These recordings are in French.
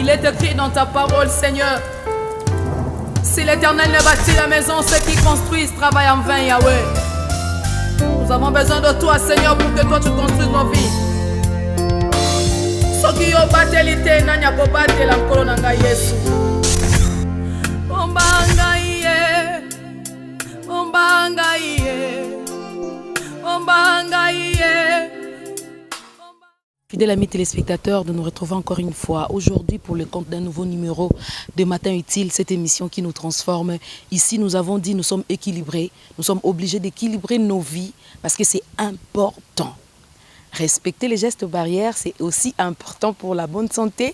Il est écrit dans ta parole, Seigneur. Si l'Éternel ne bâtit la maison, ceux qui construisent travaillent en vain, Yahweh. Nous avons besoin de toi, Seigneur, pour que toi tu construises nos vies. Soki yo batelite nanya ko batela mkolo na ngai Yesu. Ombanga iye. Ombanga iye. Ombanga iye. Fidèles amis téléspectateurs, de nous retrouver encore une fois aujourd'hui pour le compte d'un nouveau numéro de Matin Utile, cette émission qui nous transforme. Ici, nous avons dit, nous sommes équilibrés, nous sommes obligés d'équilibrer nos vies parce que c'est important. Respecter les gestes barrières, c'est aussi important pour la bonne santé.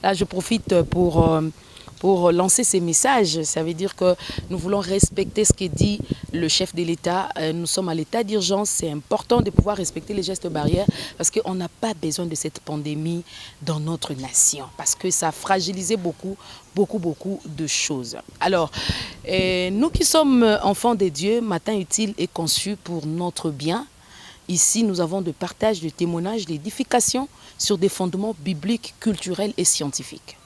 Là, je profite pour lancer ces messages. Ça veut dire que nous voulons respecter ce que dit le chef de l'État. Nous sommes à l'état d'urgence. C'est important de pouvoir respecter les gestes barrières parce qu'on n'a pas besoin de cette pandémie dans notre nation. Parce que ça a fragilisé beaucoup de choses. Alors, nous qui sommes enfants de Dieu, Matin Utile est conçu pour notre bien. Ici, nous avons de partage, de témoignages, d'édification sur des fondements bibliques, culturels et scientifiques.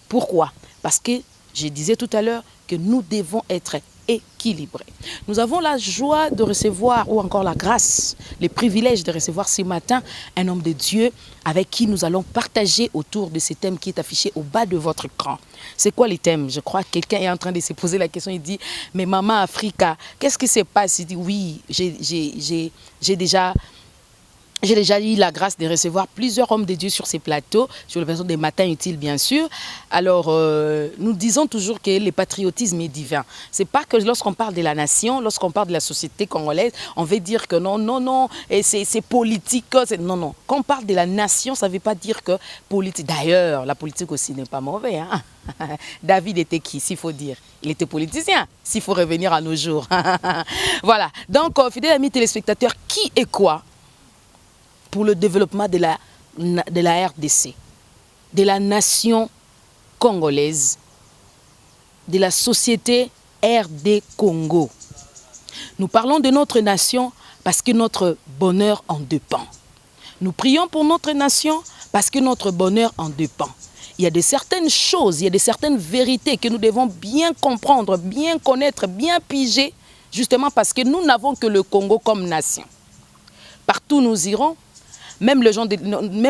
Pourquoi? Parce que, je disais tout à l'heure, que nous devons être équilibrés. Nous avons la joie de recevoir, ou encore la grâce, les privilèges de recevoir ce matin un homme de Dieu avec qui nous allons partager autour de ce thème qui est affiché au bas de votre écran. C'est quoi les thèmes? Je crois que quelqu'un est en train de se poser la question, il dit « Mais maman Africa, qu'est-ce qui se passe ?» Il dit « Oui, j'ai déjà eu la grâce de recevoir plusieurs hommes de Dieu sur ces plateaux, sur le plateau des Matins Utiles, bien sûr. Alors, nous disons toujours que le patriotisme est divin. C'est pas que lorsqu'on parle de la nation, lorsqu'on parle de la société congolaise, on veut dire que non, c'est politique. Non. Quand on parle de la nation, ça ne veut pas dire que politique. D'ailleurs, la politique aussi n'est pas mauvaise. Hein? David était qui, s'il faut dire? Il était politicien, s'il faut revenir à nos jours. Voilà. Donc, fidèles amis téléspectateurs, qui est quoi pour le développement de la RDC, de la nation congolaise, de la société RD Congo. Nous parlons de notre nation parce que notre bonheur en dépend. Nous prions pour notre nation parce que notre bonheur en dépend. Il y a de certaines choses, il y a de certaines vérités que nous devons bien comprendre, bien connaître, bien piger, justement parce que nous n'avons que le Congo comme nation. Partout nous irons, même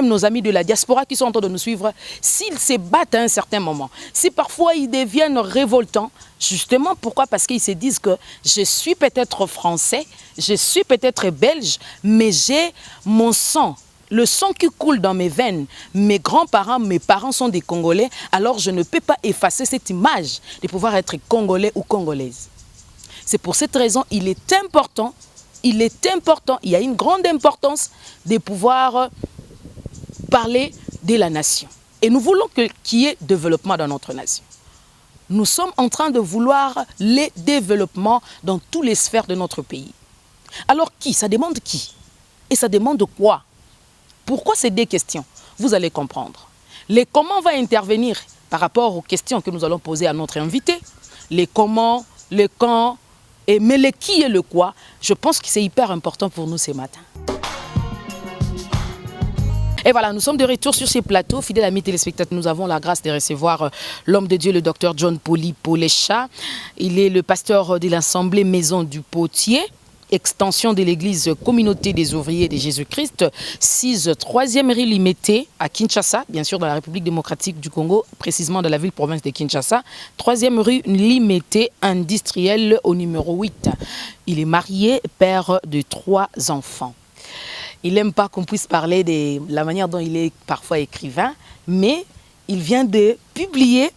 nos amis de la diaspora qui sont en train de nous suivre, s'ils se battent à un certain moment, si parfois ils deviennent révoltants, justement, pourquoi? Parce qu'ils se disent que je suis peut-être français, je suis peut-être belge, mais j'ai mon sang, le sang qui coule dans mes veines. Mes grands-parents, mes parents sont des Congolais, alors je ne peux pas effacer cette image de pouvoir être Congolais ou Congolaise. C'est pour cette raison qu'il est important, il y a une grande importance de pouvoir parler de la nation. Et nous voulons qu'il y ait développement dans notre nation. Nous sommes en train de vouloir les développements dans toutes les sphères de notre pays. Alors qui? Ça demande qui? Et ça demande quoi? Pourquoi ces deux questions? Vous allez comprendre. Les comment va intervenir par rapport aux questions que nous allons poser à notre invité. Les comment, les quand, mais le qui et le quoi, je pense que c'est hyper important pour nous ce matin. Et voilà, nous sommes de retour sur ces plateaux. Fidèles amis téléspectateurs, nous avons la grâce de recevoir l'homme de Dieu, le docteur John Poli Polecha. Il est le pasteur de l'Assemblée Maison du Potier, extension de l'église Communauté des Ouvriers de Jésus-Christ, 6 3e rue Limité à Kinshasa, bien sûr dans la République démocratique du Congo, précisément dans la ville-province de Kinshasa, 3e rue Limité, industriel au numéro 8. Il est marié, père de 3 enfants. Il n'aime pas qu'on puisse parler de la manière dont il est parfois écrivain, mais il vient de publier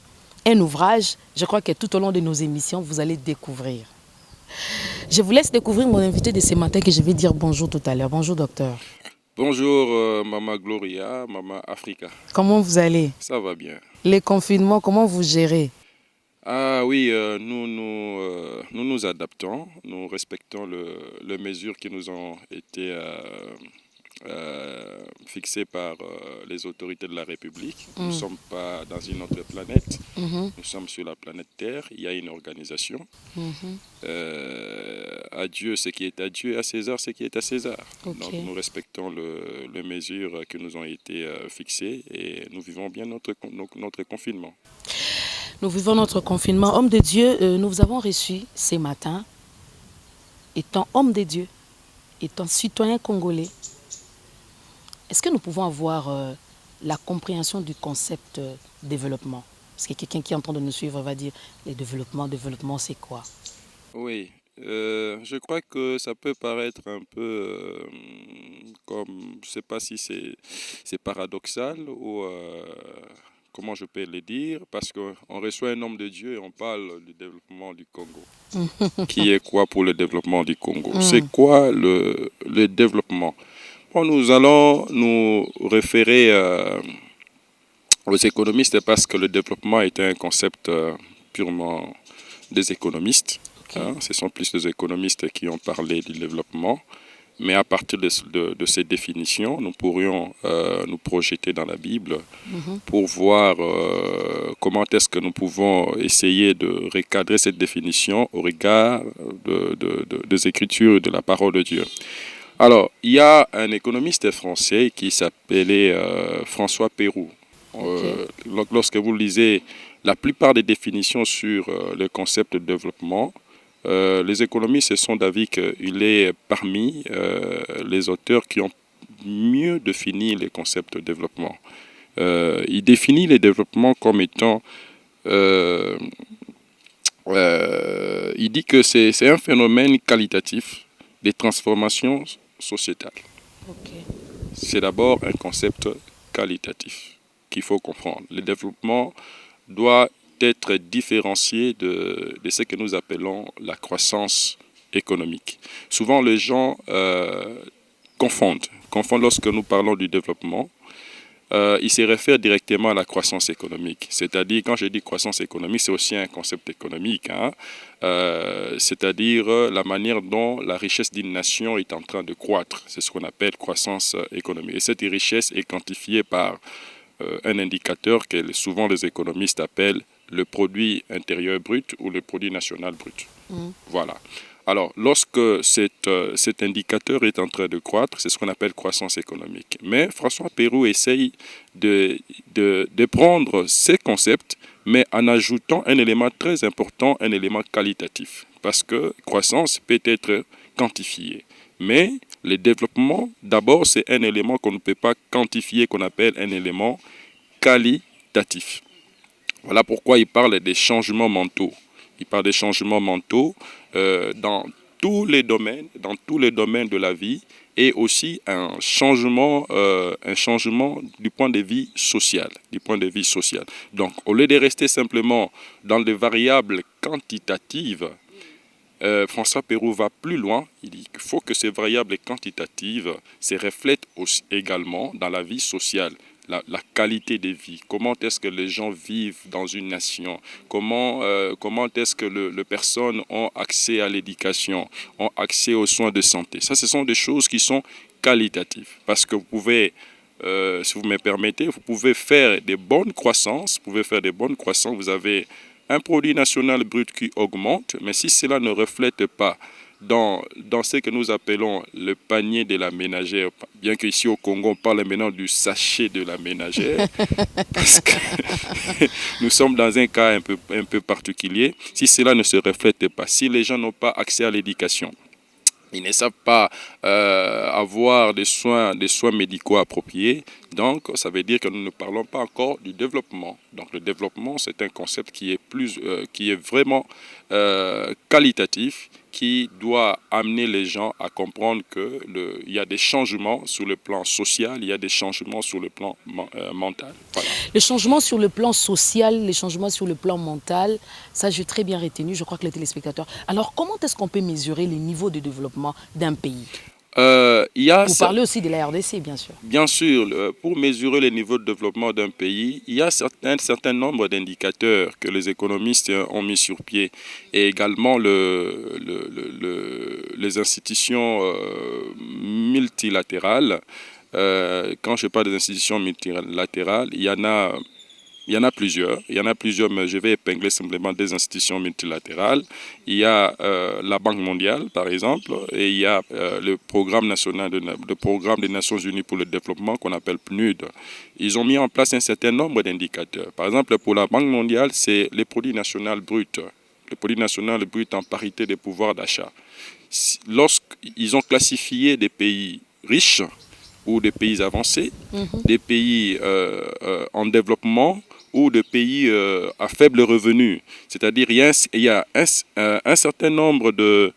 un ouvrage, je crois que tout au long de nos émissions, vous allez découvrir. Je vous laisse découvrir mon invité de ce matin que je vais dire bonjour tout à l'heure. Bonjour docteur. Bonjour Maman Gloria, Maman Africa. Comment vous allez? Ça va bien. Les confinements, comment vous gérez? Ah oui, nous nous adaptons, nous respectons les mesures qui nous ont été fixés par les autorités de la République. Nous ne Mm. sommes pas dans une autre planète. Mhm. Nous sommes sur la planète Terre. Il y a une organisation. Mhm. À Dieu ce qui est à Dieu, à César ce qui est à César. Ok. Donc nous respectons les mesures qui nous ont été fixées et nous vivons bien notre confinement. Nous vivons notre confinement. Homme de Dieu, nous vous avons reçu ce matin, étant homme de Dieu, étant citoyen congolais. Est-ce que nous pouvons avoir la compréhension du concept développement? Parce que quelqu'un qui est en train de nous suivre va dire, le développement, c'est quoi? Oui, je crois que ça peut paraître un peu comme, je ne sais pas si c'est paradoxal ou comment je peux le dire, parce qu'on reçoit un homme de Dieu et on parle du développement du Congo. Qui est quoi pour le développement du Congo? C'est quoi le développement? Bon, nous allons nous référer aux économistes parce que le développement est un concept purement des économistes. Ok. Hein. Ce sont plus les économistes qui ont parlé du développement. Mais à partir de ces définitions, nous pourrions nous projeter dans la Bible pour voir comment est-ce que nous pouvons essayer de recadrer cette définition au regard des Écritures et de la parole de Dieu. Alors, il y a un économiste français qui s'appelait François Pérou. Lorsque vous lisez la plupart des définitions sur le concept de développement, les économistes sont d'avis qu'il est parmi les auteurs qui ont mieux défini les concepts de développement. Il définit le développement comme étant... il dit que c'est un phénomène qualitatif des transformations sociétales. Ok. C'est d'abord un concept qualitatif qu'il faut comprendre. Le développement doit être différencié de ce que nous appelons la croissance économique. Souvent, les gens confondent lorsque nous parlons du développement. Ils se réfèrent directement à la croissance économique. C'est-à-dire, quand je dis croissance économique, c'est aussi un concept économique. Hein? C'est-à-dire la manière dont la richesse d'une nation est en train de croître. C'est ce qu'on appelle croissance économique. Et cette richesse est quantifiée par un indicateur que souvent les économistes appellent le produit intérieur brut ou le produit national brut. Voilà. Alors, lorsque cet indicateur est en train de croître, c'est ce qu'on appelle croissance économique. Mais François Pérou essaye de prendre ces concepts, mais en ajoutant un élément très important, un élément qualitatif. Parce que croissance peut être quantifiée. Mais le développement, d'abord, c'est un élément qu'on ne peut pas quantifier, qu'on appelle un élément qualitatif. Voilà pourquoi il parle des changements mentaux. Il parle des changements mentaux dans tous les domaines de la vie et aussi un changement du point de vue social. Donc, au lieu de rester simplement dans des variables quantitatives, François Pérou va plus loin. Il dit qu'il faut que ces variables quantitatives se reflètent également dans la vie sociale. La qualité de vie, comment est-ce que les gens vivent dans une nation, comment est-ce que les personnes ont accès à l'éducation, ont accès aux soins de santé. Ça, ce sont des choses qui sont qualitatives. Parce que vous pouvez, si vous me permettez, vous pouvez faire des bonnes croissances, vous avez un produit national brut qui augmente, mais si cela ne reflète pas dans ce que nous appelons le panier de la ménagère, bien qu'ici au Congo, on parle maintenant du sachet de la ménagère, parce que nous sommes dans un cas un peu particulier. Si cela ne se reflète pas, si les gens n'ont pas accès à l'éducation, ils ne savent pas avoir des soins médicaux appropriés. Donc, ça veut dire que nous ne parlons pas encore du développement. Donc, le développement, c'est un concept qui est vraiment qualitatif, qui doit amener les gens à comprendre qu'il y a des changements sur le plan social, il y a des changements sur le plan mental. Voilà. Les changements sur le plan social, les changements sur le plan mental, ça j'ai très bien retenu, je crois que les téléspectateurs. Alors comment est-ce qu'on peut mesurer les niveaux de développement d'un pays? Vous parlez aussi de la RDC, bien sûr. Bien sûr, pour mesurer les niveaux de développement d'un pays, il y a un certain nombre d'indicateurs que les économistes ont mis sur pied et également les institutions multilatérales quand je parle des institutions multilatérales, il y en a plusieurs. Il y en a plusieurs, mais je vais épingler simplement des institutions multilatérales. Il y a la Banque mondiale, par exemple, et il y a le programme national, le programme des Nations Unies pour le développement qu'on appelle PNUD. Ils ont mis en place un certain nombre d'indicateurs. Par exemple, pour la Banque mondiale, c'est les produits nationaux bruts. Le produit national brut en parité des pouvoirs d'achat. Lorsqu'ils ont classifié des pays riches ou des pays avancés, des pays en développement ou des pays à faible revenu. C'est-à-dire il y a un certain nombre de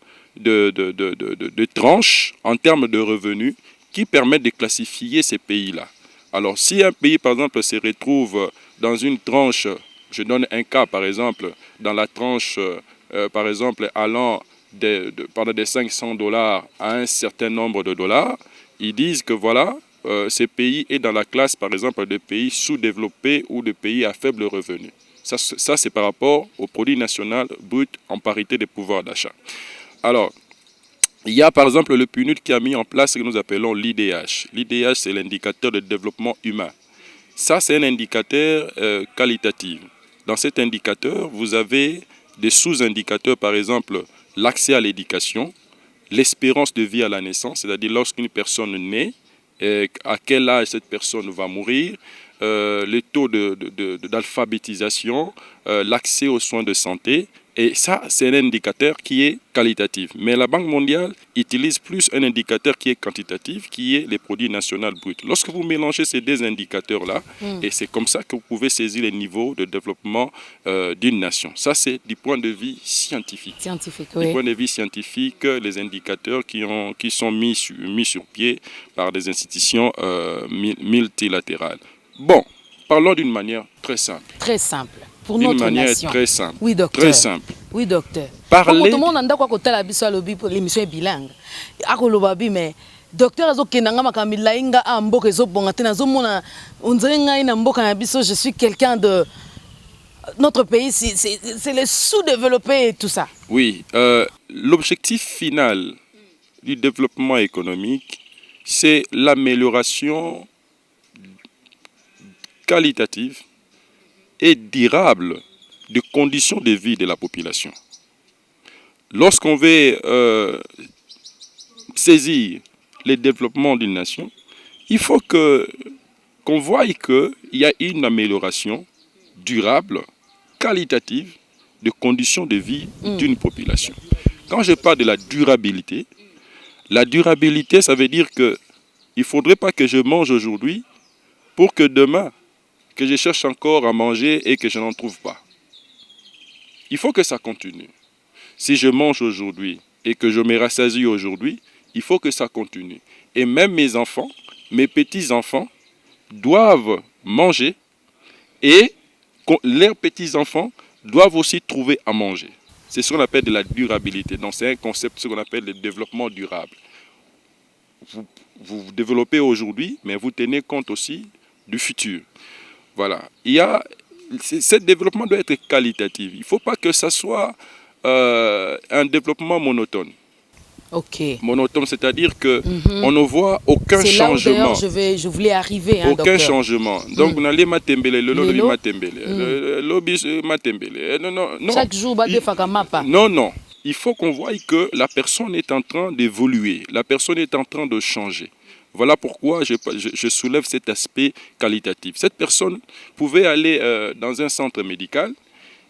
tranches en termes de revenus qui permettent de classifier ces pays-là. Alors, si un pays, par exemple, se retrouve dans une tranche, je donne un cas, par exemple, dans la tranche, par exemple, allant pendant des $500 à un certain nombre de dollars, ils disent que voilà, ce pays est dans la classe, par exemple, de pays sous-développés ou de pays à faible revenu. Ça c'est par rapport au produit national brut en parité des pouvoirs d'achat. Alors, il y a par exemple le PNUD qui a mis en place ce que nous appelons l'IDH. L'IDH, c'est l'indicateur de développement humain. Ça, c'est un indicateur qualitatif. Dans cet indicateur, vous avez des sous-indicateurs, par exemple, l'accès à l'éducation, l'espérance de vie à la naissance, c'est-à-dire lorsqu'une personne naît, à quel âge cette personne va mourir, le taux d'alphabétisation, l'accès aux soins de santé. Et ça, c'est un indicateur qui est qualitatif. Mais la Banque mondiale utilise plus un indicateur qui est quantitatif, qui est les produits nationaux bruts. Lorsque vous mélangez ces deux indicateurs-là, et c'est comme ça que vous pouvez saisir les niveaux de développement d'une nation. Ça, c'est du point de vue scientifique. Oui. Du point de vue scientifique, les indicateurs qui sont mis sur pied par des institutions multilatérales. Bon, parlons d'une manière très simple. Très simple. Pour notre manière nation. Très simple. Oui, docteur. Très simple. Oui, docteur. Parler. Tout le monde a l'émission est bilingue. Mais docteur je suis quelqu'un de notre pays, c'est les sous-développés et tout ça. Oui, l'objectif final du développement économique, c'est l'amélioration qualitative et durable des conditions de vie de la population. Lorsqu'on veut saisir le développement d'une nation, il faut qu'on voie qu'il y a une amélioration durable, qualitative des conditions de vie d'une population. Quand je parle de la durabilité, ça veut dire qu'il ne faudrait pas que je mange aujourd'hui pour que demain, que je cherche encore à manger et que je n'en trouve pas. Il faut que ça continue. Si je mange aujourd'hui et que je me rassasie aujourd'hui, il faut que ça continue. Et même mes enfants, mes petits-enfants, doivent manger et leurs petits-enfants doivent aussi trouver à manger. C'est ce qu'on appelle de la durabilité. Donc c'est un concept, ce qu'on appelle le développement durable. Vous développez aujourd'hui, mais vous tenez compte aussi du futur. Voilà. Ce développement doit être qualitatif. Il ne faut pas que ça soit un développement monotone. Ok. Monotone, c'est-à-dire qu'on ne voit aucun changement. C'est là où je voulais arriver. Aucun docteur. Changement. Donc, on a les matembele, le matembele, l'obis matembele. Non. Chaque jour, non. Il faut qu'on voie que la personne est en train d'évoluer. La personne est en train de changer. Voilà pourquoi je soulève cet aspect qualitatif. Cette personne pouvait aller dans un centre médical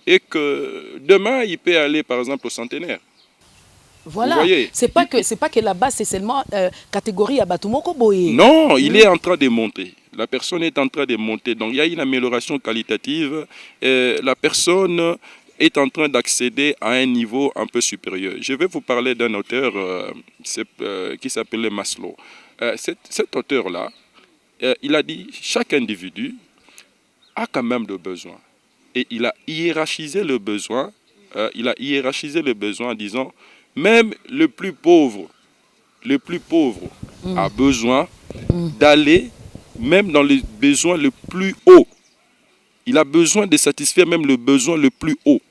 et que demain, il peut aller par exemple au centenaire. Voilà, c'est pas que là-bas, c'est seulement catégorie à Batumoko Boye. Non, il est en train de monter. La personne est en train de monter. Donc, il y a une amélioration qualitative. La personne est en train d'accéder à un niveau un peu supérieur. Je vais vous parler d'un auteur qui s'appelait Maslow. Cet auteur-là, il a dit chaque individu a quand même des besoins. Et il a hiérarchisé le besoin. En disant même le plus pauvre a besoin d'aller même dans les besoins le plus haut. Il a besoin de satisfaire même le besoin le plus haut.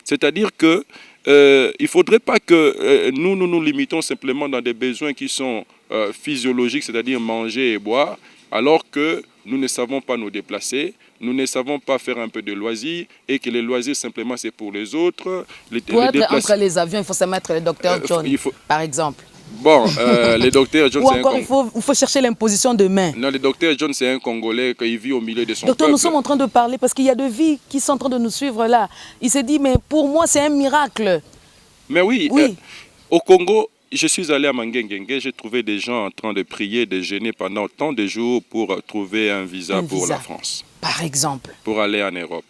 C'est-à-dire que il ne faudrait pas que nous limitons simplement dans des besoins qui sont physiologiques, c'est-à-dire manger et boire, alors que nous ne savons pas nous déplacer, nous ne savons pas faire un peu de loisirs, et que les loisirs simplement c'est pour les autres. Pour être entre les avions, il faut se mettre le docteur John, par exemple. Bon, le docteur John, ou encore, il faut chercher l'imposition de main. Non, le docteur John, c'est un Congolais qui vit au milieu de son docteur, peuple. Nous sommes en train de parler parce qu'il y a des vies qui sont en train de nous suivre là. Il s'est dit, mais pour moi, c'est un miracle. Mais oui, au Congo, je suis allé à Mangengengue, j'ai trouvé des gens en train de prier, de jeûner pendant tant de jours pour trouver un visa pour la France. Par exemple. Pour aller en Europe.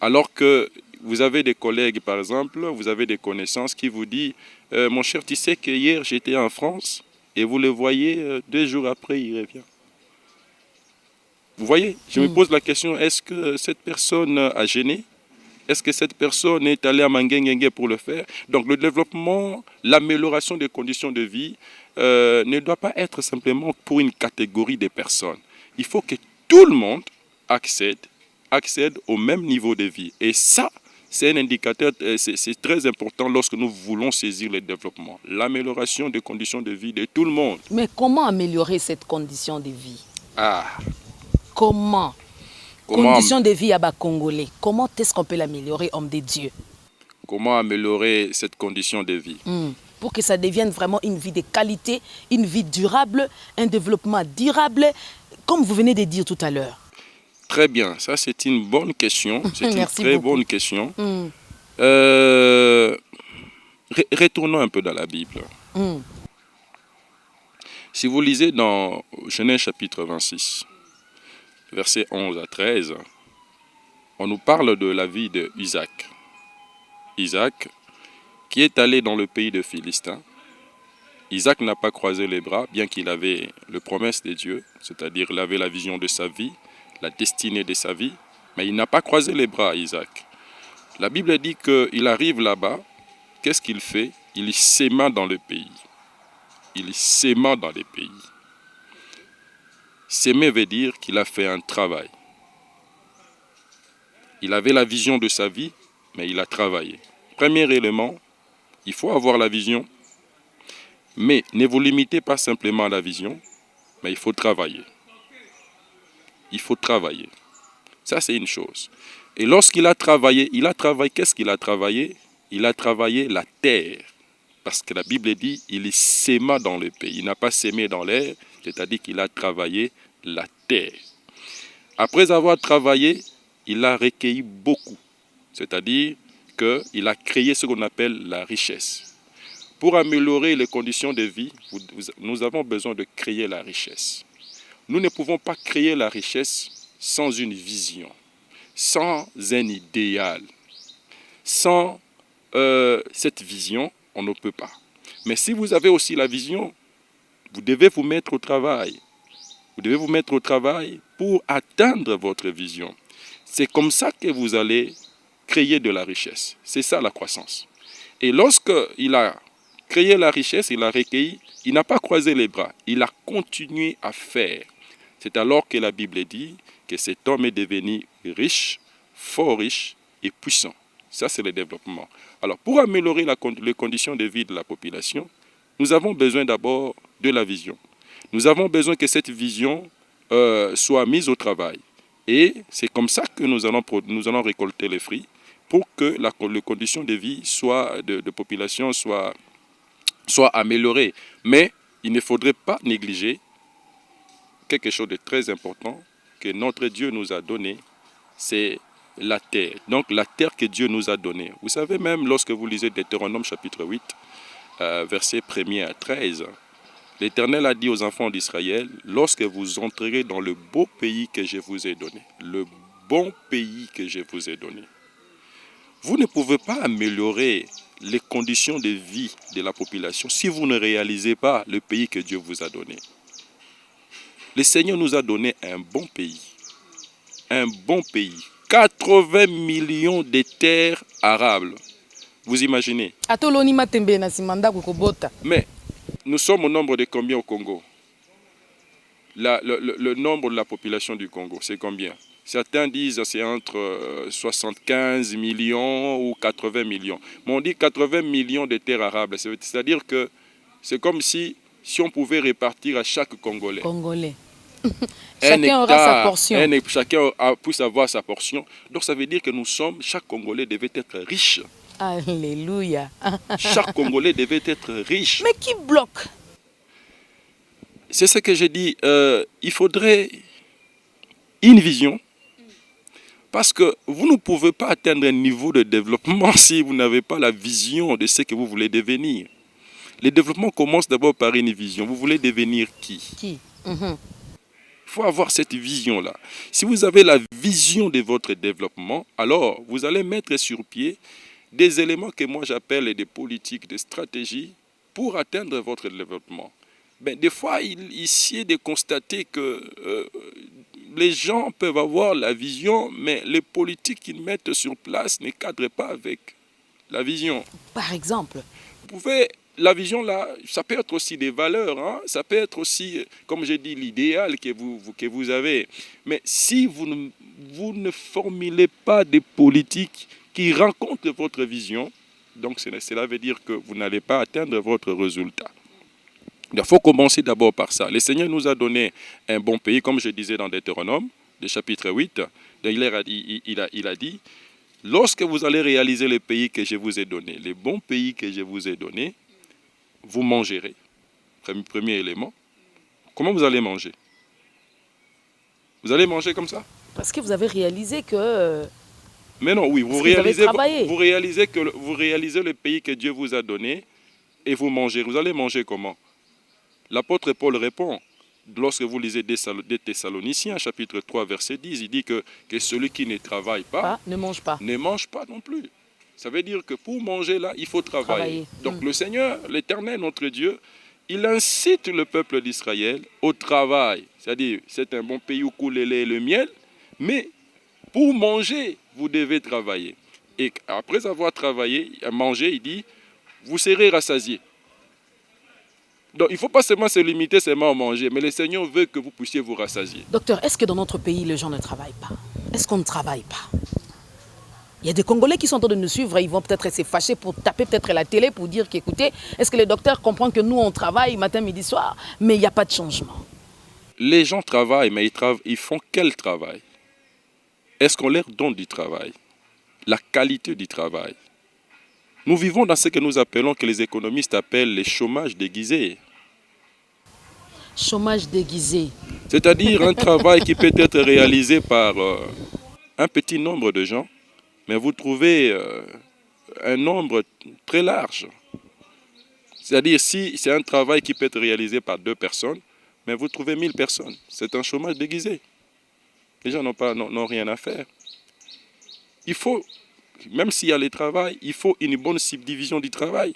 Alors que vous avez des collègues, par exemple, vous avez des connaissances qui vous disent mon cher, tu sais que hier j'étais en France et vous le voyez, 2 jours après, il revient. Vous voyez, je me pose la question, est-ce que cette personne a gêné? Est-ce que cette personne est allée à Mangengengue pour le faire? Donc le développement, l'amélioration des conditions de vie ne doit pas être simplement pour une catégorie de personnes. Il faut que tout le monde accède au même niveau de vie. Et ça, c'est un indicateur, c'est très important lorsque nous voulons saisir le développement. L'amélioration des conditions de vie de tout le monde. Mais comment améliorer cette condition de vie? Comment? Condition de vie à bas Congolais. Comment est-ce qu'on peut l'améliorer, homme de Dieu? Comment améliorer cette condition de vie? Pour que ça devienne vraiment une vie de qualité, une vie durable, un développement durable, comme vous venez de dire tout à l'heure. Très bien, ça c'est une bonne question. C'est une très bonne question. Retournons un peu dans la Bible. Si vous lisez dans Genèse chapitre 26, versets 11 à 13, on nous parle de la vie d'Isaac. Isaac, qui est allé dans le pays de Philistins. Isaac n'a pas croisé les bras, bien qu'il avait la promesse de Dieu, c'est-à-dire il avait la vision de sa vie, la destinée de sa vie, mais il n'a pas croisé les bras, Isaac. La Bible dit qu'il arrive là-bas, qu'est-ce qu'il fait? Il s'aima dans le pays. Il s'aima dans les pays. S'aimer veut dire qu'il a fait un travail. Il avait la vision de sa vie, mais il a travaillé. Premier élément, il faut avoir la vision, mais ne vous limitez pas simplement à la vision, mais il faut travailler. Il faut travailler. Ça, c'est une chose. Et lorsqu'il a travaillé, qu'est-ce qu'il a travaillé? Il a travaillé la terre. Parce que la Bible dit, il s'aima dans le pays. Il n'a pas sémé dans l'air, c'est-à-dire qu'il a travaillé la terre. Après avoir travaillé, il a recueilli beaucoup. C'est-à-dire qu'il a créé ce qu'on appelle la richesse. Pour améliorer les conditions de vie, nous avons besoin de créer la richesse. Nous ne pouvons pas créer la richesse sans une vision, sans un idéal. Sans cette vision, on ne peut pas. Mais si vous avez aussi la vision, vous devez vous mettre au travail. Vous devez vous mettre au travail pour atteindre votre vision. C'est comme ça que vous allez créer de la richesse. C'est ça la croissance. Et lorsqu'il a créé la richesse, il a recueilli, il n'a pas croisé les bras. Il a continué à faire. C'est alors que la Bible dit que cet homme est devenu riche, fort riche et puissant. Ça, c'est le développement. Alors, pour améliorer les conditions de vie de la population, nous avons besoin d'abord de la vision. Nous avons besoin que cette vision soit mise au travail. Et c'est comme ça que nous allons récolter les fruits pour que les conditions de vie de population soient améliorées. Mais il ne faudrait pas négliger quelque chose de très important que notre Dieu nous a donné, c'est la terre. Donc la terre que Dieu nous a donnée. Vous savez même lorsque vous lisez Deutéronome chapitre 8, versets 1er à 13, l'Éternel a dit aux enfants d'Israël, lorsque vous entrerez dans le beau pays que je vous ai donné, le bon pays que je vous ai donné, vous ne pouvez pas améliorer les conditions de vie de la population si vous ne réalisez pas le pays que Dieu vous a donné. Le Seigneur nous a donné un bon pays. Un bon pays. 80 millions de terres arables. Vous imaginez? Mais nous sommes au nombre de combien au Congo? Le nombre de la population du Congo, c'est combien? Certains disent que c'est entre 75 millions ou 80 millions. Mais on dit 80 millions de terres arables. C'est-à-dire que c'est comme si on pouvait répartir à chaque Congolais. Chacun aura sa portion. Chacun puisse avoir sa portion. Donc ça veut dire que chaque Congolais devait être riche. Alléluia. Chaque Congolais devait être riche. Mais qui bloque? C'est ce que j'ai dit. Il faudrait une vision. Parce que vous ne pouvez pas atteindre un niveau de développement si vous n'avez pas la vision de ce que vous voulez devenir. Le développement commence d'abord par une vision. Vous voulez devenir qui? Il faut avoir cette vision-là. Si vous avez la vision de votre développement, alors vous allez mettre sur pied des éléments que moi j'appelle des politiques, des stratégies pour atteindre votre développement. Ben, des fois, ici est de constater que les gens peuvent avoir la vision, mais les politiques qu'ils mettent sur place ne cadrent pas avec la vision. Par exemple? La vision, là, ça peut être aussi des valeurs, hein? Ça peut être aussi, comme j'ai dit, l'idéal que vous avez. Mais si vous ne formulez pas des politiques qui rencontrent votre vision, donc cela veut dire que vous n'allez pas atteindre votre résultat. Il faut commencer d'abord par ça. Le Seigneur nous a donné un bon pays, comme je disais dans Deutéronome, le chapitre 8. Il a dit, lorsque vous allez réaliser le pays que je vous ai donné, les bons pays que je vous ai donnés, vous mangerez. Premier élément. Comment vous allez manger? Vous allez manger comme ça? Parce que vous avez réalisé que... Mais non, oui, vous réalisez le pays que Dieu vous a donné et vous mangez. Vous allez manger comment? L'apôtre Paul répond, lorsque vous lisez des Thessaloniciens, chapitre 3, verset 10, il dit que celui qui ne travaille pas, ne mange pas. Ne mange pas non plus. Ça veut dire que pour manger là, il faut travailler. Donc le Seigneur, l'Éternel, notre Dieu, il incite le peuple d'Israël au travail. C'est-à-dire, c'est un bon pays où coule le lait et le miel, mais pour manger, vous devez travailler. Et après avoir travaillé, mangé, il dit, vous serez rassasiés. Donc, il ne faut pas seulement se limiter seulement à manger, mais le Seigneur veut que vous puissiez vous rassasier. Docteur, est-ce que dans notre pays, les gens ne travaillent pas? Est-ce qu'on ne travaille pas? Il y a des Congolais qui sont en train de nous suivre et ils vont peut-être se fâcher pour taper peut-être la télé pour dire qu'écoutez, est-ce que les docteurs comprennent que nous, on travaille matin, midi, soir, mais il n'y a pas de changement? Les gens travaillent, mais ils font quel travail? Est-ce qu'on leur donne du travail? La qualité du travail. Nous vivons dans ce que nous appelons, que les économistes appellent le chômage déguisé. Chômage déguisé. C'est-à-dire un travail qui peut être réalisé par un petit nombre de gens, mais vous trouvez un nombre très large. C'est-à-dire si c'est un travail qui peut être réalisé par 2 personnes, mais vous trouvez 1000 personnes. C'est un chômage déguisé. Les gens n'ont rien à faire. Il faut... Même s'il y a le travail, il faut une bonne subdivision du travail.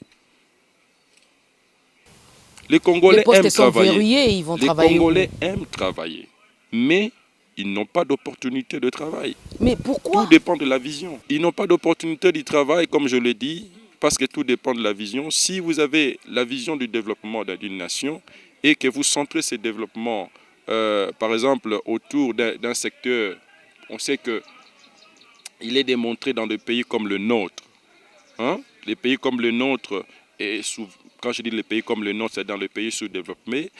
Les Congolais aiment travailler. Verrouillés, ils vont les Congolais aiment travailler, mais ils n'ont pas d'opportunité de travail. Mais pourquoi? Tout dépend de la vision. Ils n'ont pas d'opportunité du travail, comme je l'ai dit, parce que tout dépend de la vision. Si vous avez la vision du développement d'une nation et que vous centrez ce développement, par exemple, autour d'un secteur, on sait que il est démontré dans des pays comme le nôtre. Hein? Les pays comme le nôtre, et quand je dis les pays comme le nôtre, c'est dans les pays sous-développés,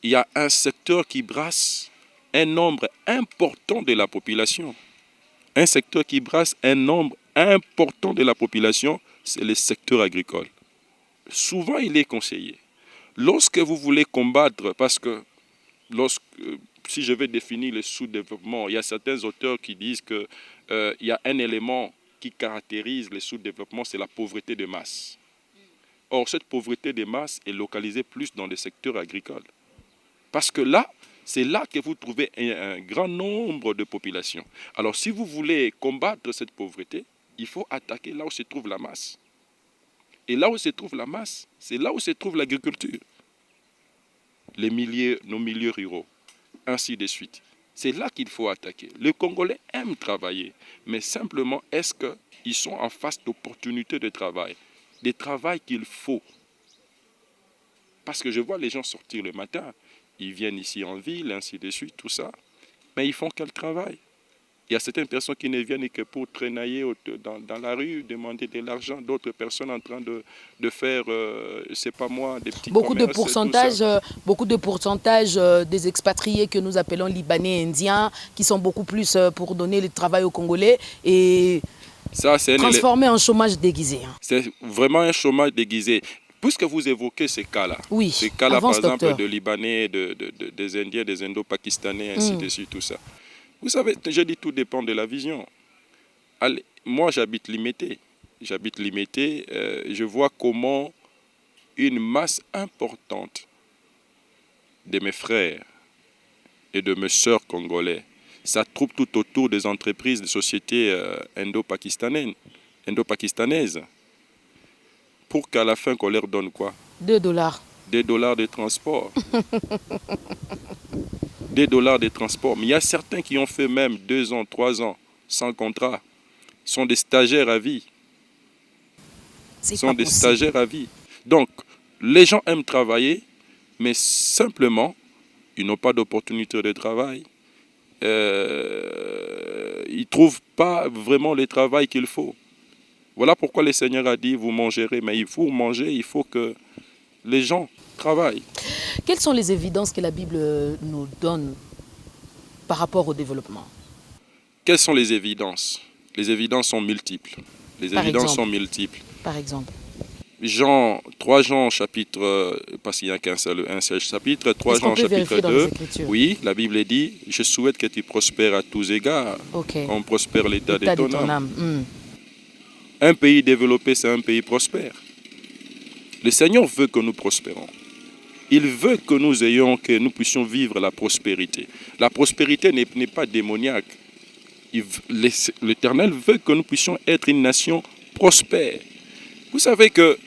il y a un secteur qui brasse un nombre important de la population. Un secteur qui brasse un nombre important de la population, c'est le secteur agricole. Souvent, il est conseillé. Lorsque vous voulez combattre, parce que si je vais définir le sous-développement, il y a certains auteurs qui disent qu'il y a un élément qui caractérise le sous-développement, c'est la pauvreté de masse. Or, cette pauvreté de masse est localisée plus dans le secteur agricole. Parce que là, c'est là que vous trouvez un grand nombre de populations. Alors, si vous voulez combattre cette pauvreté, il faut attaquer là où se trouve la masse. Et là où se trouve la masse, c'est là où se trouve l'agriculture. Nos milieux ruraux, ainsi de suite. C'est là qu'il faut attaquer. Les Congolais aiment travailler, mais simplement, est-ce qu'ils sont en face d'opportunités de travail? Des travails qu'il faut. Parce que je vois les gens sortir le matin, ils viennent ici en ville, ainsi de suite, tout ça. Mais ils font quel travail? Il y a certaines personnes qui ne viennent que pour traînailler dans la rue, demander de l'argent. D'autres personnes en train de faire, c'est pas moi, des petits Beaucoup de commerces, pourcentage des expatriés que nous appelons Libanais, Indiens, qui sont beaucoup plus pour donner le travail aux Congolais et ça, transformer en chômage déguisé. C'est vraiment un chômage déguisé. Puisque vous évoquez ces cas-là, oui, ces cas-là par exemple docteur. de Libanais, des Indiens, des Indo-Pakistanais, ainsi de suite, tout ça. Vous savez, je dis tout dépend de la vision. Allez, moi, j'habite limité. Je vois comment une masse importante de mes frères et de mes sœurs congolais s'attroupent tout autour des entreprises, des sociétés indo-pakistanaises. Pour qu'à la fin, qu'on leur donne quoi? 2 dollars. 2 dollars de transport. 2 dollars de transport. Mais il y a certains qui ont fait même 2 ans, 3 ans sans contrat. Ils sont des stagiaires à vie. Stagiaires à vie. Donc, les gens aiment travailler, mais simplement, ils n'ont pas d'opportunité de travail. Ils ne trouvent pas vraiment le travail qu'il faut. Voilà pourquoi le Seigneur a dit, vous mangerez, mais il faut manger, il faut que les gens travaillent. Quelles sont les évidences que la Bible nous donne par rapport au développement? Quelles sont les évidences? Les évidences sont multiples. Par exemple? 3 Jean chapitre, parce qu'il n'y a qu'un seul chapitre, 3 Jean chapitre 2, oui, la Bible dit, je souhaite que tu prospères à tous égards, qu'on prospère l'état de ton âme. Un pays développé, c'est un pays prospère. Le Seigneur veut que nous prospérons. Il veut que nous puissions vivre la prospérité. La prospérité n'est pas démoniaque. L'Éternel veut que nous puissions être une nation prospère. Vous savez que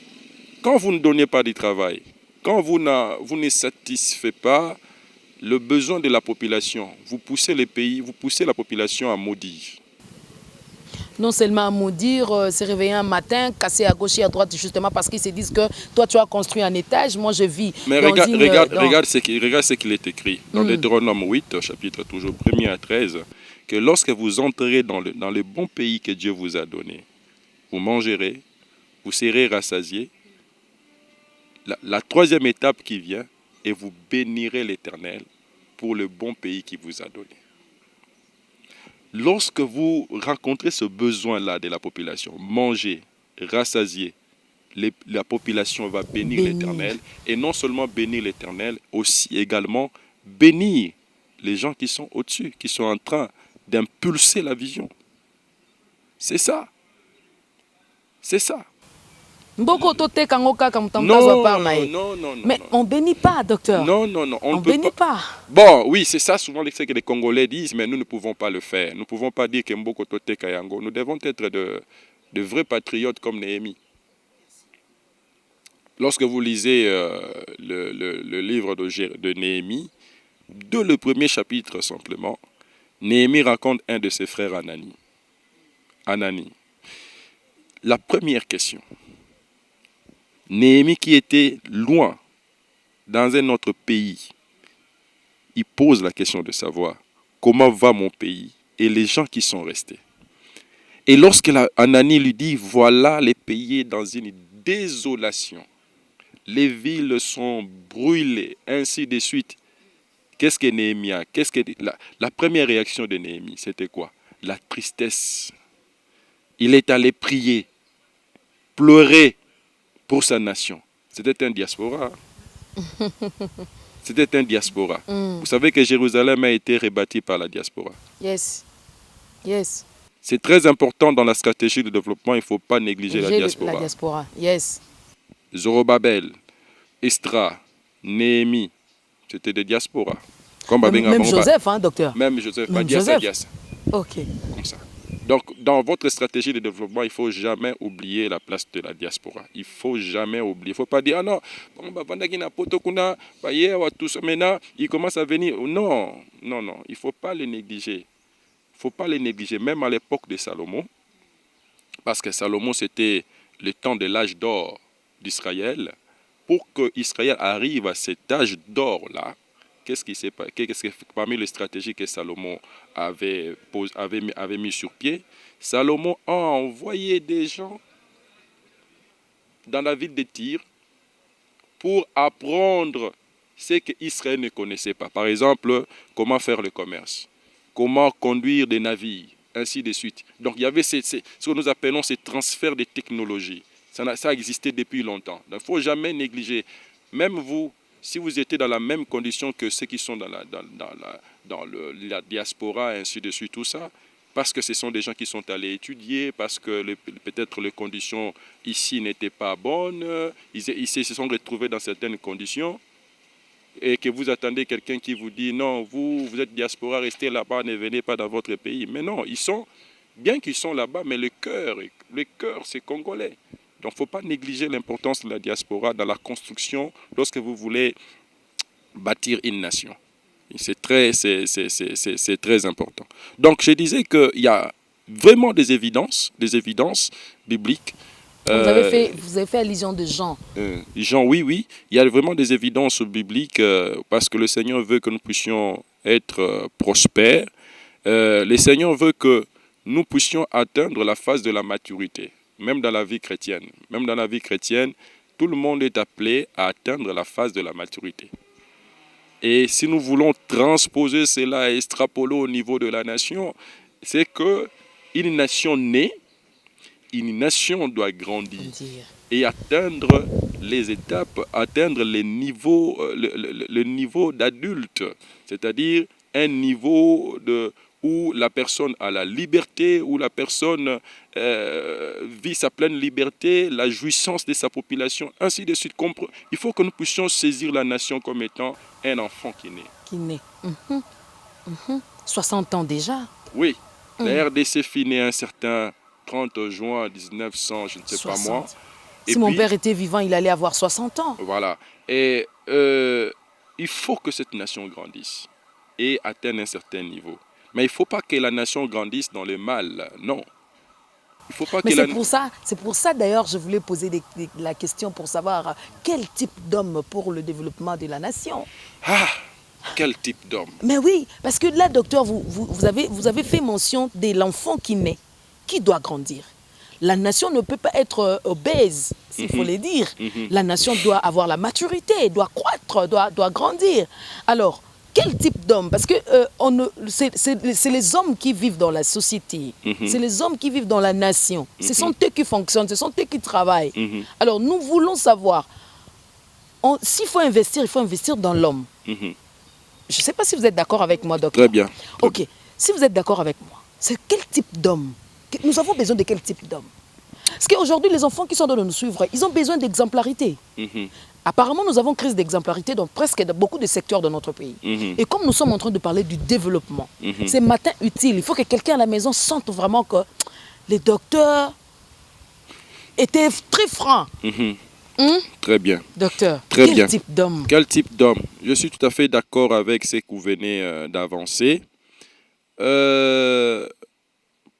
quand vous ne donnez pas du travail, quand vous ne satisfaites pas le besoin de la population, vous poussez la population à maudire. Non seulement à maudire, se réveiller un matin, casser à gauche et à droite, justement parce qu'ils se disent que toi tu as construit un étage, moi je vis. Mais regarde ce qu'il est écrit dans Deutéronome 8, chapitre toujours 1er à 13, que lorsque vous entrerez dans le bon pays que Dieu vous a donné, vous mangerez, vous serez rassasiés. La troisième étape qui vient, et vous bénirez l'Éternel pour le bon pays qu'il vous a donné. Lorsque vous rencontrez ce besoin-là de la population, manger, rassasier, la population va bénir l'Éternel. Et non seulement bénir l'Éternel, aussi également bénir les gens qui sont au-dessus, qui sont en train d'impulser la vision. C'est ça. C'est ça. Non. Mais on ne bénit pas, docteur. Non. On ne bénit pas. Bon, oui, c'est ça souvent ce que les Congolais disent, mais nous ne pouvons pas le faire. Nous ne pouvons pas dire que Mboko Tote Kayango. Nous devons être de vrais patriotes comme Néhémie. Lorsque vous lisez le livre de Néhémie, dès le premier chapitre simplement, Néhémie raconte un de ses frères Anani. La première question. Néhémie qui était loin, dans un autre pays, il pose la question de savoir comment va mon pays et les gens qui sont restés. Et lorsque Anani lui dit, voilà les pays dans une désolation, les villes sont brûlées, ainsi de suite. Qu'est-ce que Néhémie a? La première réaction de Néhémie, c'était quoi? La tristesse. Il est allé prier, pleurer pour sa nation. C'était un diaspora. C'était un diaspora. Vous savez que Jérusalem a été rebâtie par la diaspora. Yes. C'est très important dans la stratégie de développement. Il ne faut pas négliger la diaspora. Yes. Zorobabel, Esdra, Néhémie, c'était des diasporas. Même Joseph, hein, docteur? Même Joseph. Ok. Comme ça. Donc, dans votre stratégie de développement, il ne faut jamais oublier la place de la diaspora. Il ne faut jamais oublier. Il ne faut pas dire, ah non, maintenant, il commence à venir. Non. Il ne faut pas les négliger. Même à l'époque de Salomon, parce que Salomon, c'était le temps de l'âge d'or d'Israël. Pour que Israël arrive à cet âge d'or-là, qu'est-ce qui s'est passé, parmi les stratégies que Salomon avait mis sur pied, Salomon a envoyé des gens dans la ville de Tyr pour apprendre ce qu'Israël ne connaissait pas. Par exemple, comment faire le commerce, comment conduire des navires, ainsi de suite. Donc il y avait ce que nous appelons ces transferts de technologies. Ça a existé depuis longtemps. Il ne faut jamais négliger. Même vous, si vous étiez dans la même condition que ceux qui sont dans la diaspora, ainsi de suite, tout ça, parce que ce sont des gens qui sont allés étudier, parce que peut-être les conditions ici n'étaient pas bonnes, ils se sont retrouvés dans certaines conditions, et que vous attendez quelqu'un qui vous dit non, vous êtes diaspora, restez là-bas, ne venez pas dans votre pays. Mais non, bien qu'ils sont là-bas, mais le cœur c'est congolais. Donc il ne faut pas négliger l'importance de la diaspora dans la construction lorsque vous voulez bâtir une nation. C'est très important. Donc je disais qu'il y a vraiment des évidences bibliques. Vous avez fait allusion de Jean. Jean, oui. Il y a vraiment des évidences bibliques parce que le Seigneur veut que nous puissions être prospères. Le Seigneur veut que nous puissions atteindre la phase de la maturité. Même dans la vie chrétienne. Même dans la vie chrétienne, tout le monde est appelé à atteindre la phase de la maturité. Et si nous voulons transposer cela et extrapoler au niveau de la nation, c'est qu'une nation née, une nation doit grandir et atteindre les étapes, atteindre les niveaux, le niveau d'adulte, c'est-à-dire un niveau où la personne a la liberté, où la personne vit sa pleine liberté, la jouissance de sa population, ainsi de suite. Il faut que nous puissions saisir la nation comme étant un enfant qui naît. 60 ans déjà. Oui, la RDC fut née un certain 30 juin 1900, je ne sais 60. Pas moi. Si mon père était vivant, il allait avoir 60 ans. Voilà. Et il faut que cette nation grandisse et atteigne un certain niveau. Mais il ne faut pas que la nation grandisse dans le mal, non. Il faut pas Mais que c'est pour ça d'ailleurs, je voulais poser la question pour savoir quel type d'homme pour le développement de la nation. Ah, quel type d'homme? Mais oui, parce que là, docteur, vous avez fait mention de l'enfant qui naît, qui doit grandir. La nation ne peut pas être obèse, s'il faut le dire. La nation doit avoir la maturité, doit croître, doit grandir. Alors, quel type d'homme? Parce que c'est les hommes qui vivent dans la société, c'est les hommes qui vivent dans la nation. Ce sont eux qui fonctionnent, ce sont eux qui travaillent. Alors nous voulons savoir, s'il faut investir, il faut investir dans l'homme. Je ne sais pas si vous êtes d'accord avec moi, docteur. Très bien. Ok, si vous êtes d'accord avec moi, c'est quel type d'homme? Nous avons besoin de quel type d'homme? Parce qu'aujourd'hui, les enfants qui sont dans nous suivre, ils ont besoin d'exemplarité. Apparemment, nous avons crise d'exemplarité dans beaucoup de secteurs de notre pays. Et comme nous sommes en train de parler du développement, c'est matin utile. Il faut que quelqu'un à la maison sente vraiment que les docteurs étaient très francs. Très bien. Docteur, Très quel type d'homme? Quel type d'homme? Je suis tout à fait d'accord avec ce que vous venez d'avancer.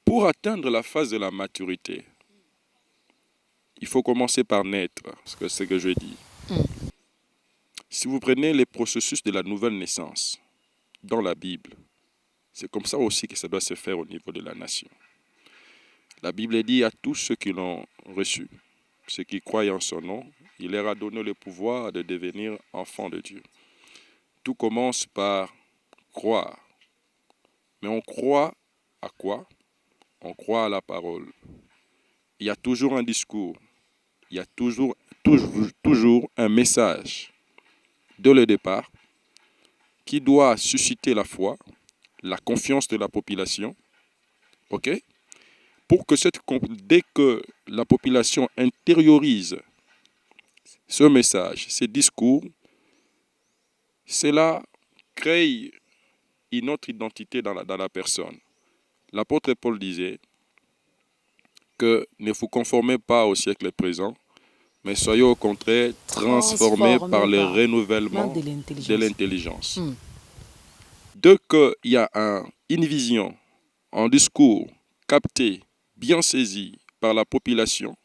Pour atteindre la phase de la maturité, il faut commencer par naître, c'est ce que je dis. Si vous prenez les processus de la nouvelle naissance dans la Bible, c'est comme ça aussi que ça doit se faire au niveau de la nation. La Bible dit à tous ceux qui l'ont reçu, ceux qui croient en son nom, il leur a donné le pouvoir de devenir enfants de Dieu. Tout commence par croire. Mais on croit à quoi? On croit à la parole. Il y a toujours un discours. Il y a toujours un message dès le départ qui doit susciter la foi, la confiance de la population. OK? Pour que dès que la population intériorise ce message, ces discours, cela crée une autre identité dans la personne. L'apôtre Paul disait que ne vous conformez pas au siècle présent, mais soyez au contraire transformés par le renouvellement de l'intelligence. Dès qu'il y a une vision, un discours capté, bien saisi par la population,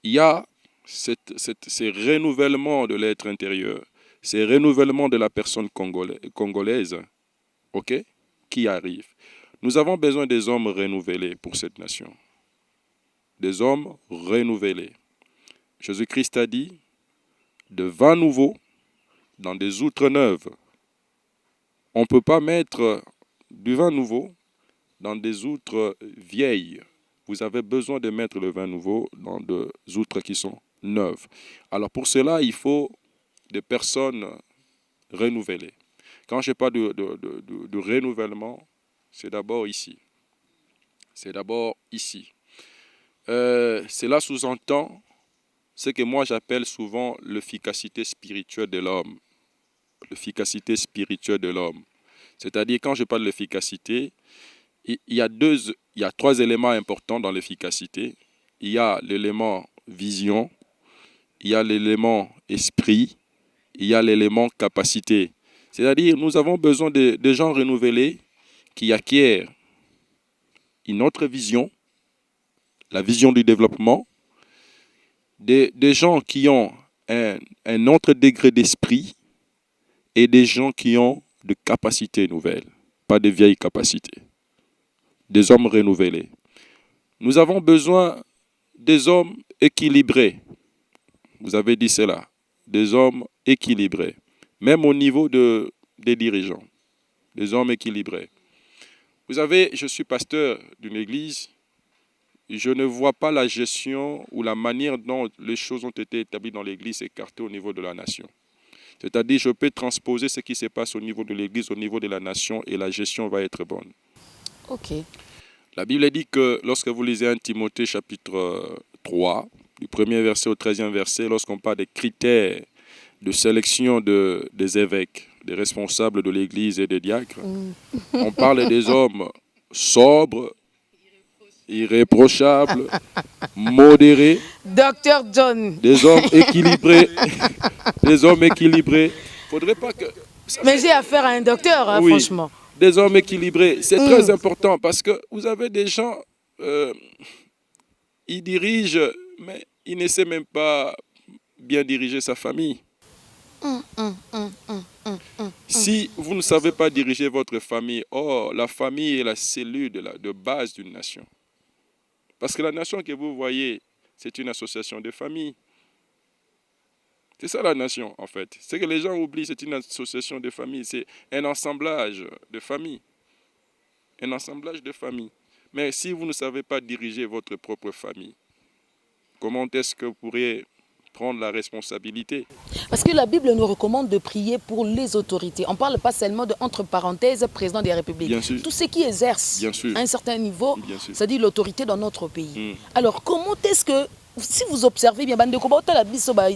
il y a ce renouvellement de l'être intérieur, c'est le renouvellement de la personne congolaise, ok, qui arrive. Nous avons besoin des hommes renouvelés pour cette nation. Des hommes renouvelés. Jésus-Christ a dit, de vin nouveau dans des outres neuves. On ne peut pas mettre du vin nouveau dans des outres vieilles. Vous avez besoin de mettre le vin nouveau dans des outres qui sont neuves. Alors pour cela, il faut des personnes renouvelées. Quand je parle de renouvellement, c'est d'abord ici. C'est d'abord ici. Cela sous-entend ce que moi j'appelle souvent l'efficacité spirituelle de l'homme. L'efficacité spirituelle de l'homme. C'est-à-dire, quand je parle de l'efficacité, il y a trois éléments importants dans l'efficacité. Il y a l'élément vision, il y a l'élément esprit, il y a l'élément capacité. C'est-à-dire, nous avons besoin de gens renouvelés qui acquièrent une autre vision, la vision du développement, des gens qui ont un autre degré d'esprit et des gens qui ont de capacités nouvelles, pas de vieilles capacités. Des hommes renouvelés. Nous avons besoin des hommes équilibrés. Vous avez dit cela. Des hommes équilibrés. Même au niveau des dirigeants. Des hommes équilibrés. Vous savez, je suis pasteur d'une église. Je ne vois pas la gestion ou la manière dont les choses ont été établies dans l'église écartées au niveau de la nation. C'est-à-dire, je peux transposer ce qui se passe au niveau de l'église, au niveau de la nation, et la gestion va être bonne. Ok. La Bible dit que lorsque vous lisez 1 Timothée chapitre 3, du 1er verset au 13e verset, lorsqu'on parle des critères de sélection des évêques, des responsables de l'église et des diacres, on parle des hommes sobres, irréprochables, modérés, Docteur John. des hommes équilibrés, des hommes équilibrés. Faudrait pas que... Mais j'ai affaire à un docteur, hein, Oui. franchement. Des hommes équilibrés. C'est très important parce que vous avez des gens, ils dirigent, mais ils ne savent même pas bien diriger sa famille. Si vous ne savez pas diriger votre famille, la famille est la cellule de base d'une nation. Parce que la nation que vous voyez, c'est une association de familles. C'est ça la nation, en fait. Ce que les gens oublient, c'est une association de familles. C'est un assemblage de familles. Un assemblage de familles. Mais si vous ne savez pas diriger votre propre famille, comment est-ce que vous pourriez prendre la responsabilité? Parce que la Bible nous recommande de prier pour les autorités. On ne parle pas seulement de, entre parenthèses, président des républiques. Bien sûr. Tous ceux qui exercent Bien sûr. à un certain niveau, Bien sûr. c'est-à-dire l'autorité dans notre pays. Alors, comment est-ce que, si vous observez bien, il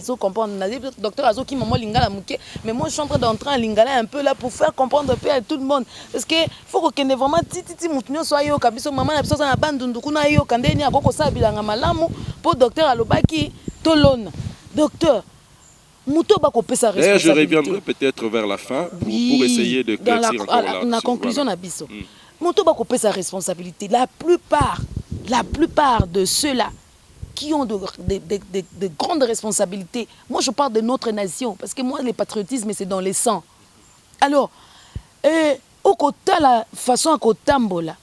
faut comprendre, docteur Azo qui m'a lingala mouké, mais moi je suis en train d'entrer en lingala un peu là pour faire comprendre un peu à tout le monde. Parce que faut qu'on ait vraiment titi moutinyo soit yo kabiso maman na biso na bandundu kuna yo kandeni akoko sa bilanga malamu pour docteur Alobaki tolona. Docteur, Mouto bako pesa D'ailleurs, je responsabilité. reviendrai peut-être vers la fin pour essayer de dans éclaircir encore la conclusion voilà. na biso. Mouto bako pesa responsabilité. La plupart de ceux-là qui ont de grandes responsabilités. Moi, je parle de notre nation, parce que moi, le patriotisme, c'est dans les sangs. Alors, au côté la façon à kotambola,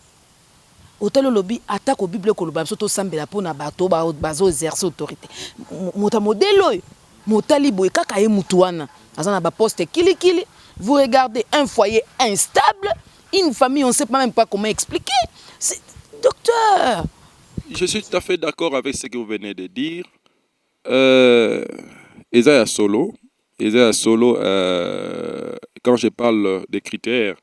otalo lobi attaque au Bible koloba soto sambela pona bato bazo exercer autorité. Mota modelo, motali boy kaka e mutuana. Azana ba poste kili. Vous regardez un foyer instable, une famille, on ne sait pas même pas comment expliquer. Docteur. Je suis tout à fait d'accord avec ce que vous venez de dire. Isaiah Solo, quand je parle des critères,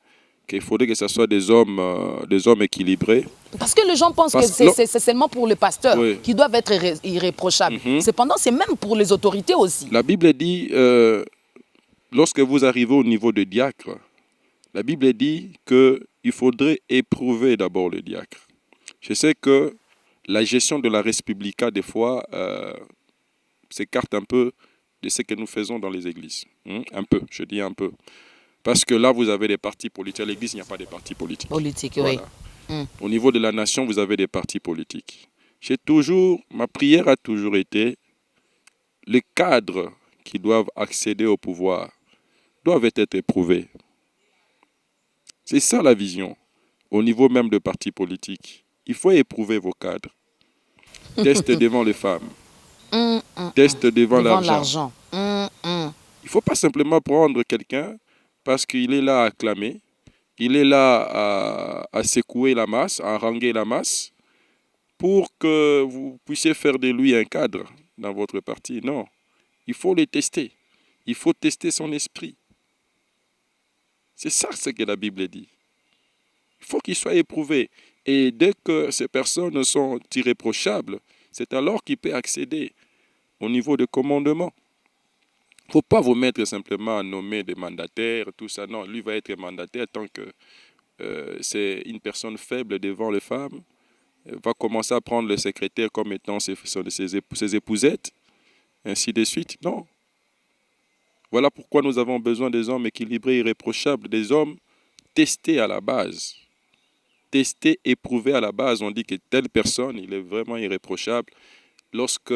qu'il faudrait que ce soit des hommes équilibrés. Parce que les gens pensent que c'est seulement pour les pasteurs qui doivent être irréprochables. Cependant, c'est même pour les autorités aussi. La Bible dit, lorsque vous arrivez au niveau de diacre, la Bible dit qu'il faudrait éprouver d'abord le diacre. Je sais que la gestion de la Respublica, des fois, s'écarte un peu de ce que nous faisons dans les églises. Un peu, je dis un peu. Parce que là, vous avez des partis politiques. À l'église, il n'y a pas de partis politiques. Politique, voilà. Oui. Au niveau de la nation, vous avez des partis politiques. Ma prière a toujours été les cadres qui doivent accéder au pouvoir doivent être éprouvés. C'est ça la vision, au niveau même de partis politiques. Il faut éprouver vos cadres. Test devant les femmes. Test devant l'argent. Il ne faut pas simplement prendre quelqu'un parce qu'il est là à acclamer, il est là à secouer la masse, à haranguer la masse, pour que vous puissiez faire de lui un cadre dans votre parti. Non, il faut le tester. Il faut tester son esprit. C'est ça ce que la Bible dit. Il faut qu'il soit éprouvé. Et dès que ces personnes sont irréprochables, c'est alors qu'il peut accéder au niveau de commandement. Il ne faut pas vous mettre simplement à nommer des mandataires, tout ça. Non, lui va être mandataire tant que c'est une personne faible devant les femmes. Il va commencer à prendre le secrétaire comme étant ses épousettes, ainsi de suite. Non. Voilà pourquoi nous avons besoin des hommes équilibrés, irréprochables, des hommes testés à la base. Testés, éprouvés à la base. On dit que telle personne, il est vraiment irréprochable. Lorsque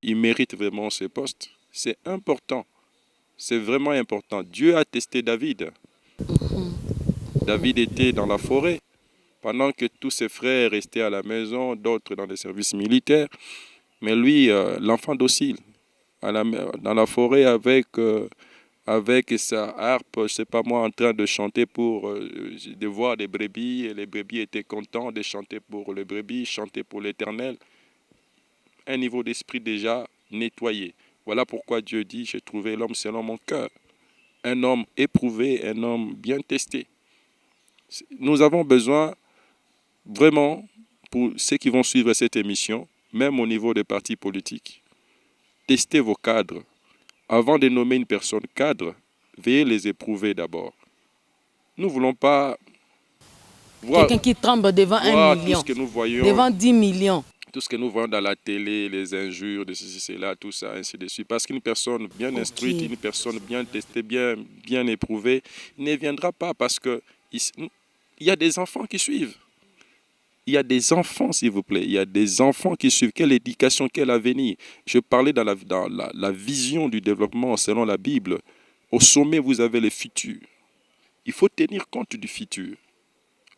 il mérite vraiment ce poste, c'est important. C'est vraiment important. Dieu a testé David. David était dans la forêt, pendant que tous ses frères restaient à la maison, d'autres dans les services militaires. Mais lui, l'enfant docile, dans la forêt avec sa harpe, je ne sais pas moi, en train de chanter de voir des brebis, et les brebis étaient contents de chanter pour les brebis, chanter pour l'Éternel. Un niveau d'esprit déjà nettoyé. Voilà pourquoi Dieu dit, j'ai trouvé l'homme selon mon cœur. Un homme éprouvé, un homme bien testé. Nous avons besoin, vraiment, pour ceux qui vont suivre cette émission, même au niveau des partis politiques, tester vos cadres. Avant de nommer une personne cadre, veuillez les éprouver d'abord. Nous ne voulons pas voir quelqu'un qui tremble devant 1 million, tout ce que nous voyons, devant 10 millions. Tout ce que nous voyons dans la télé, les injures, de ceci, cela, tout ça, ainsi de suite. Parce qu'une personne bien instruite, une personne bien testée, bien éprouvée, ne viendra pas parce qu'il y a des enfants qui suivent. Il y a des enfants, s'il vous plaît. Il y a des enfants qui suivent. Quelle éducation, quel avenir. Je parlais dans la vision du développement selon la Bible. Au sommet, vous avez le futur. Il faut tenir compte du futur.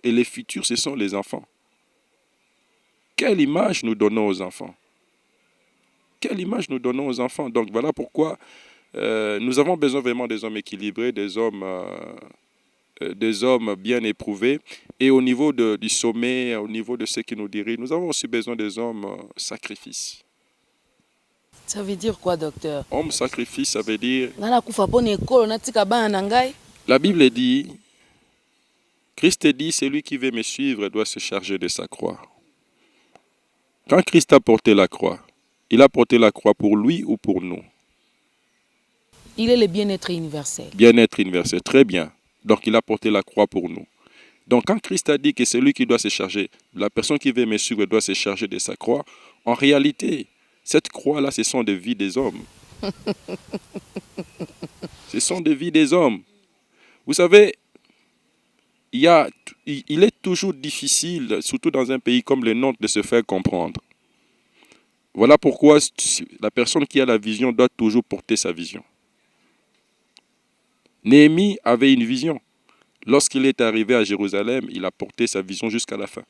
Et les futurs, ce sont les enfants. Quelle image nous donnons aux enfants? Quelle image nous donnons aux enfants? Donc voilà pourquoi nous avons besoin vraiment des hommes équilibrés, des hommes bien éprouvés. Et au niveau du sommet, au niveau de ceux qui nous dirigent, nous avons aussi besoin des hommes sacrifices. Ça veut dire quoi, docteur? Homme sacrifice, ça veut dire... La Bible dit, Christ dit, celui qui veut me suivre doit se charger de sa croix. Quand Christ a porté la croix, il a porté la croix pour lui ou pour nous? Il est le bien-être universel. Bien-être universel, très bien. Donc il a porté la croix pour nous. Donc quand Christ a dit que c'est lui qui doit se charger, la personne qui veut me suivre doit se charger de sa croix, en réalité, cette croix-là, ce sont des vies des hommes. Ce sont des vies des hommes. Vous savez, il est toujours difficile, surtout dans un pays comme le nôtre, de se faire comprendre. Voilà pourquoi la personne qui a la vision doit toujours porter sa vision. Néhémie avait une vision. Lorsqu'il est arrivé à Jérusalem, il a porté sa vision jusqu'à la fin.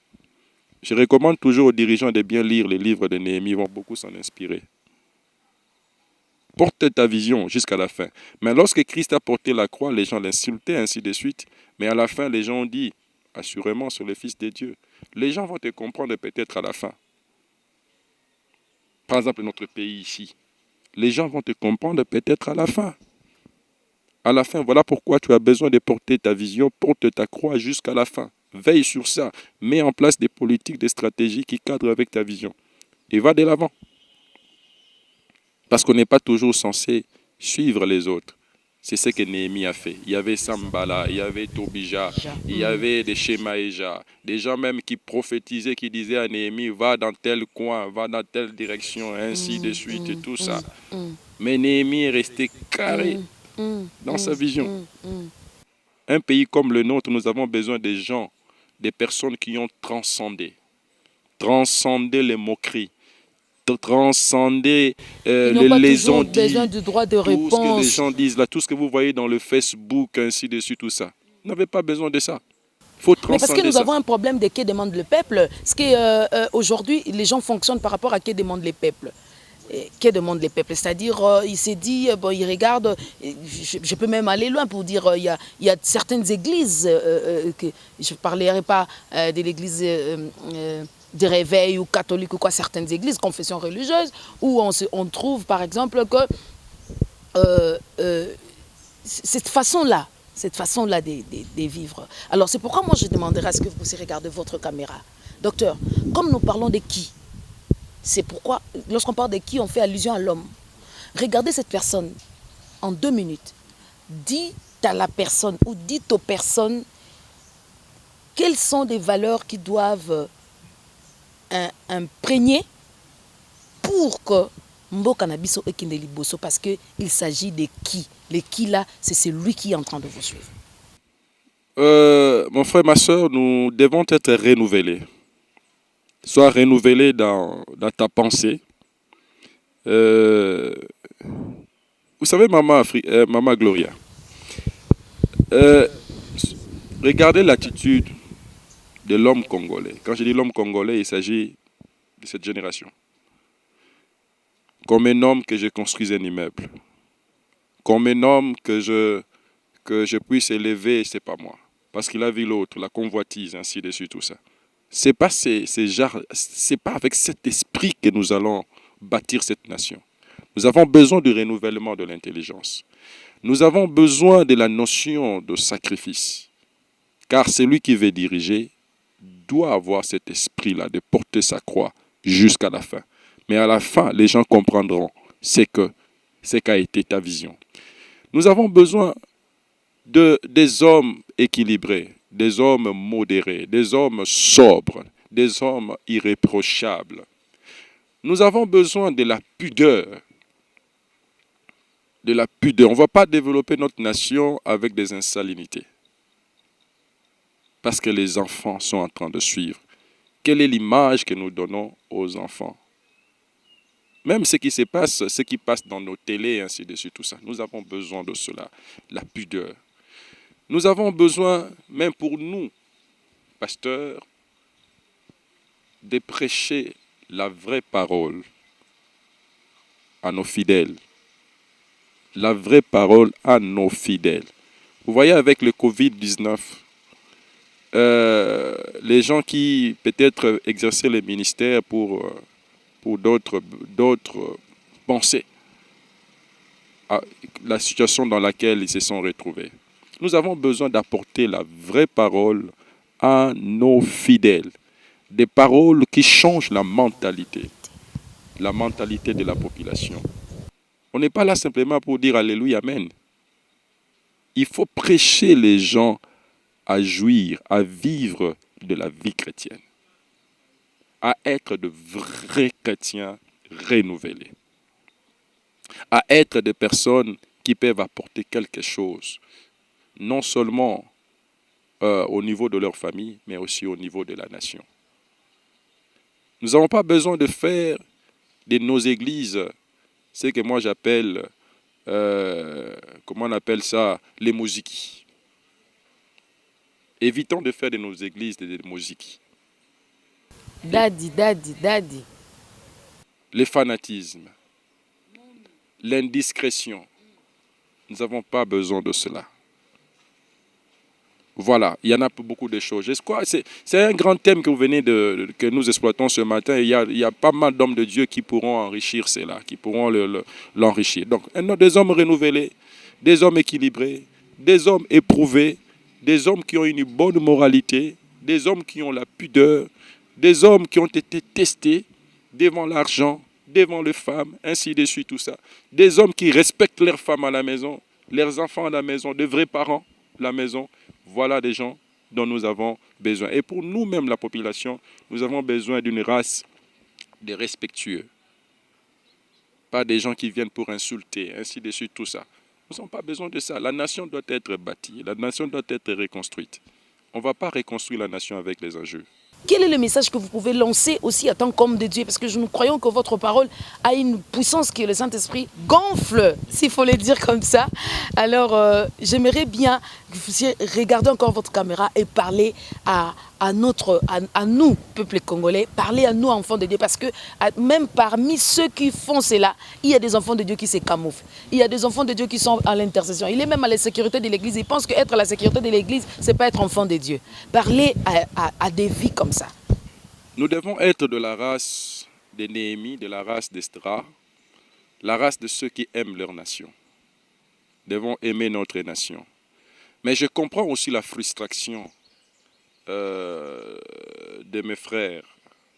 Je recommande toujours aux dirigeants de bien lire les livres de Néhémie, ils vont beaucoup s'en inspirer. Porte ta vision jusqu'à la fin. Mais lorsque Christ a porté la croix, les gens l'insultaient, ainsi de suite. Mais à la fin, les gens ont dit, assurément, sur le Fils de Dieu. Les gens vont te comprendre peut-être à la fin. Par exemple, notre pays ici. Les gens vont te comprendre peut-être à la fin. À la fin, voilà pourquoi tu as besoin de porter ta vision, porte ta croix jusqu'à la fin. Veille sur ça. Mets en place des politiques, des stratégies qui cadrent avec ta vision. Et va de l'avant. Parce qu'on n'est pas toujours censé suivre les autres. C'est ce que Néhémie a fait. Il y avait Sambala, il y avait Tobija, il y avait des Shemaïja, des gens même qui prophétisaient, qui disaient à Néhémie, va dans tel coin, va dans telle direction, ainsi de suite, et tout ça. Mais Néhémie est resté carré dans sa vision. Un pays comme le nôtre, nous avons besoin des gens, des personnes qui ont transcendé les moqueries, transcender Ils n'ont pas les toujours on-dit, besoin du droit de tout ce que les réponse. gens disent, là, tout ce que vous voyez dans le Facebook, ainsi de suite, tout ça. Vous n'avez pas besoin de ça. Il faut Mais parce que transcender nous ça. avons un problème de qui demande le peuple. Ce qui aujourd'hui, les gens fonctionnent par rapport à qui demande le peuple. Que demande les peuples, c'est-à-dire il s'est dit, bon, il regarde, je peux même aller loin pour dire, il y a certaines églises, que, je ne parlerai pas de l'église de réveil ou catholique ou quoi, certaines églises, confessions religieuses, où on trouve par exemple que cette façon-là de vivre. Alors c'est pourquoi moi je demanderai à ce que vous puissiez regarder votre caméra. Docteur, comme nous parlons de qui, c'est pourquoi, lorsqu'on parle de qui, on fait allusion à l'homme. Regardez cette personne en 2 minutes. Dites à la personne ou dites aux personnes quelles sont les valeurs qui doivent imprégner pour que Mboka Nabiso ekinde liboso, parce qu'il s'agit de qui. Le qui là, c'est celui qui est en train de vous suivre. Mon frère, ma soeur, nous devons être renouvelés. Sois renouvelé dans ta pensée. Vous savez, Maman Gloria, regardez l'attitude de l'homme congolais. Quand je dis l'homme congolais, il s'agit de cette génération. Comme un homme que je construise un immeuble. Comme un homme que je puisse élever, c'est pas moi. Parce qu'il a vu l'autre, la convoitise, ainsi de suite, tout ça. C'est pas avec cet esprit que nous allons bâtir cette nation. Nous avons besoin du renouvellement de l'intelligence. Nous avons besoin de la notion de sacrifice. Car celui qui veut diriger doit avoir cet esprit-là de porter sa croix jusqu'à la fin. Mais à la fin, les gens comprendront ce qu'a été ta vision. Nous avons besoin des hommes équilibrés, des hommes modérés, des hommes sobres, des hommes irréprochables. Nous avons besoin de la pudeur. De la pudeur. On ne va pas développer notre nation avec des insalinités. Parce que les enfants sont en train de suivre. Quelle est l'image que nous donnons aux enfants? Même ce qui se passe, ce qui passe dans nos télés, ainsi de suite, tout ça. Nous avons besoin de cela, la pudeur. Nous avons besoin, même pour nous, pasteurs, de prêcher la vraie parole à nos fidèles. La vraie parole à nos fidèles. Vous voyez, avec le Covid-19, les gens qui peut-être exerçaient le ministère pour d'autres pensées à la situation dans laquelle ils se sont retrouvés. Nous avons besoin d'apporter la vraie parole à nos fidèles. Des paroles qui changent la mentalité de la population. On n'est pas là simplement pour dire Alléluia, Amen. Il faut prêcher les gens à jouir, à vivre de la vie chrétienne. À être de vrais chrétiens renouvelés. À être des personnes qui peuvent apporter quelque chose. Non seulement au niveau de leur famille, mais aussi au niveau de la nation. Nous n'avons pas besoin de faire de nos églises ce que moi j'appelle, comment on appelle ça, les musiques. Évitons de faire de nos églises des musiques. Daddy. Le fanatisme, l'indiscrétion. Nous n'avons pas besoin de cela. Voilà, il y en a beaucoup de choses. C'est un grand thème que vous venez que nous exploitons ce matin. Il y a pas mal d'hommes de Dieu qui pourront enrichir cela, qui pourront l'enrichir. Donc, des hommes renouvelés, des hommes équilibrés, des hommes éprouvés, des hommes qui ont une bonne moralité, des hommes qui ont la pudeur, des hommes qui ont été testés devant l'argent, devant les femmes, ainsi de suite, tout ça. Des hommes qui respectent leurs femmes à la maison, leurs enfants à la maison, de vrais parents à la maison. Voilà des gens dont nous avons besoin. Et pour nous-mêmes, la population, nous avons besoin d'une race de respectueux. Pas des gens qui viennent pour insulter, ainsi de suite, tout ça. Nous n'avons pas besoin de ça. La nation doit être bâtie. La nation doit être reconstruite. On ne va pas reconstruire la nation avec les enjeux. quel est le message que vous pouvez lancer aussi en tant qu'homme de Dieu? Parce que nous croyons que votre parole a une puissance que le Saint-Esprit gonfle, s'il faut le dire comme ça. Alors, j'aimerais bien que vous puissiez regarder encore votre caméra et parler à nous, peuple congolais, parler à nous, enfants de Dieu, parce que même parmi ceux qui font cela, il y a des enfants de Dieu qui se camouflent. Il y a des enfants de Dieu qui sont à l'intercession. Il est même à la sécurité de l'Église. Il pense qu'être à la sécurité de l'Église, ce n'est pas être enfant de Dieu. Parler à des vies comme ça. Nous devons être de la race de Néhémie, de la race d'Esdra, la race de ceux qui aiment leur nation. Nous devons aimer notre nation. Mais je comprends aussi la frustration de mes frères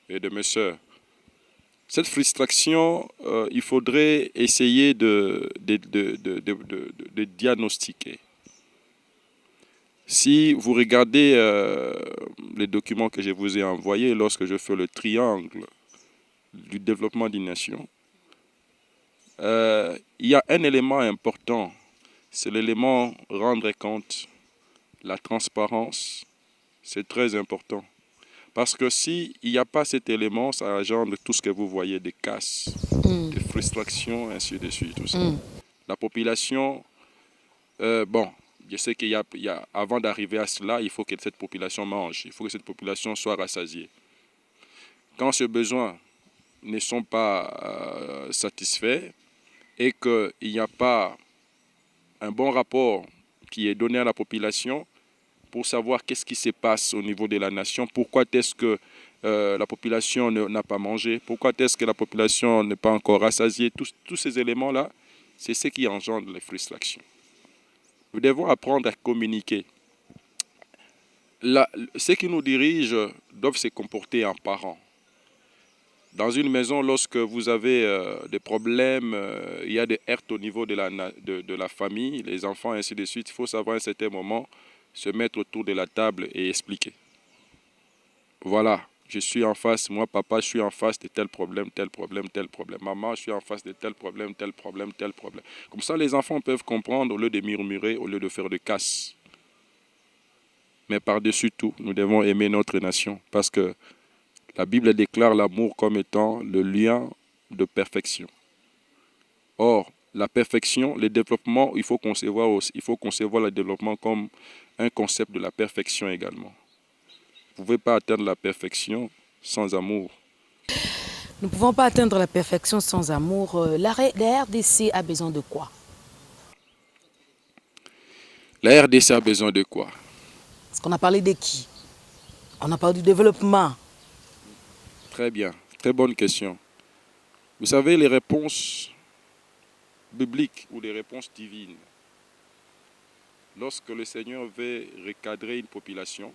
et de mes sœurs. Cette frustration, il faudrait essayer de diagnostiquer. Si vous regardez les documents que je vous ai envoyés lorsque je fais le triangle du développement d'une nation, il y a un élément important, c'est l'élément rendre compte, la transparence. C'est très important. Parce que s'il n'y a pas cet élément, ça engendre tout ce que vous voyez, des casses, des frustrations, ainsi de suite. Tout ça. La population, je sais qu'il y a, avant d'arriver à cela, il faut que cette population mange. Il faut que cette population soit rassasiée. Quand ces besoins ne sont pas satisfaits et qu'il n'y a pas un bon rapport qui est donné à la population, pour savoir qu'est-ce qui se passe au niveau de la nation, pourquoi est-ce que la population n'a pas mangé, pourquoi est-ce que la population n'est pas encore rassasiée, tous ces éléments-là, c'est ce qui engendre les frustrations. Nous devons apprendre à communiquer. Ceux qui nous dirigent doivent se comporter en parents. Dans une maison, lorsque vous avez des problèmes, il y a des heurts au niveau de la famille, les enfants, ainsi de suite, il faut savoir à un certain moment se mettre autour de la table et expliquer. Voilà, je suis en face, moi papa, je suis en face de tel problème, tel problème, tel problème. Maman, je suis en face de tel problème, tel problème, tel problème. Comme ça, les enfants peuvent comprendre au lieu de murmurer, au lieu de faire de casse. Mais par-dessus tout, nous devons aimer notre nation parce que la Bible déclare l'amour comme étant le lien de perfection. Or, la perfection, le développement, il faut concevoir le développement comme un concept de la perfection également. Vous ne pouvez pas atteindre la perfection sans amour. Nous ne pouvons pas atteindre la perfection sans amour. La RDC a besoin de quoi? La RDC a besoin de quoi? Parce qu'on a parlé de qui? On a parlé du développement. Très bien, très bonne question. Vous savez, les réponses bibliques ou les réponses divines, lorsque le Seigneur veut recadrer une population,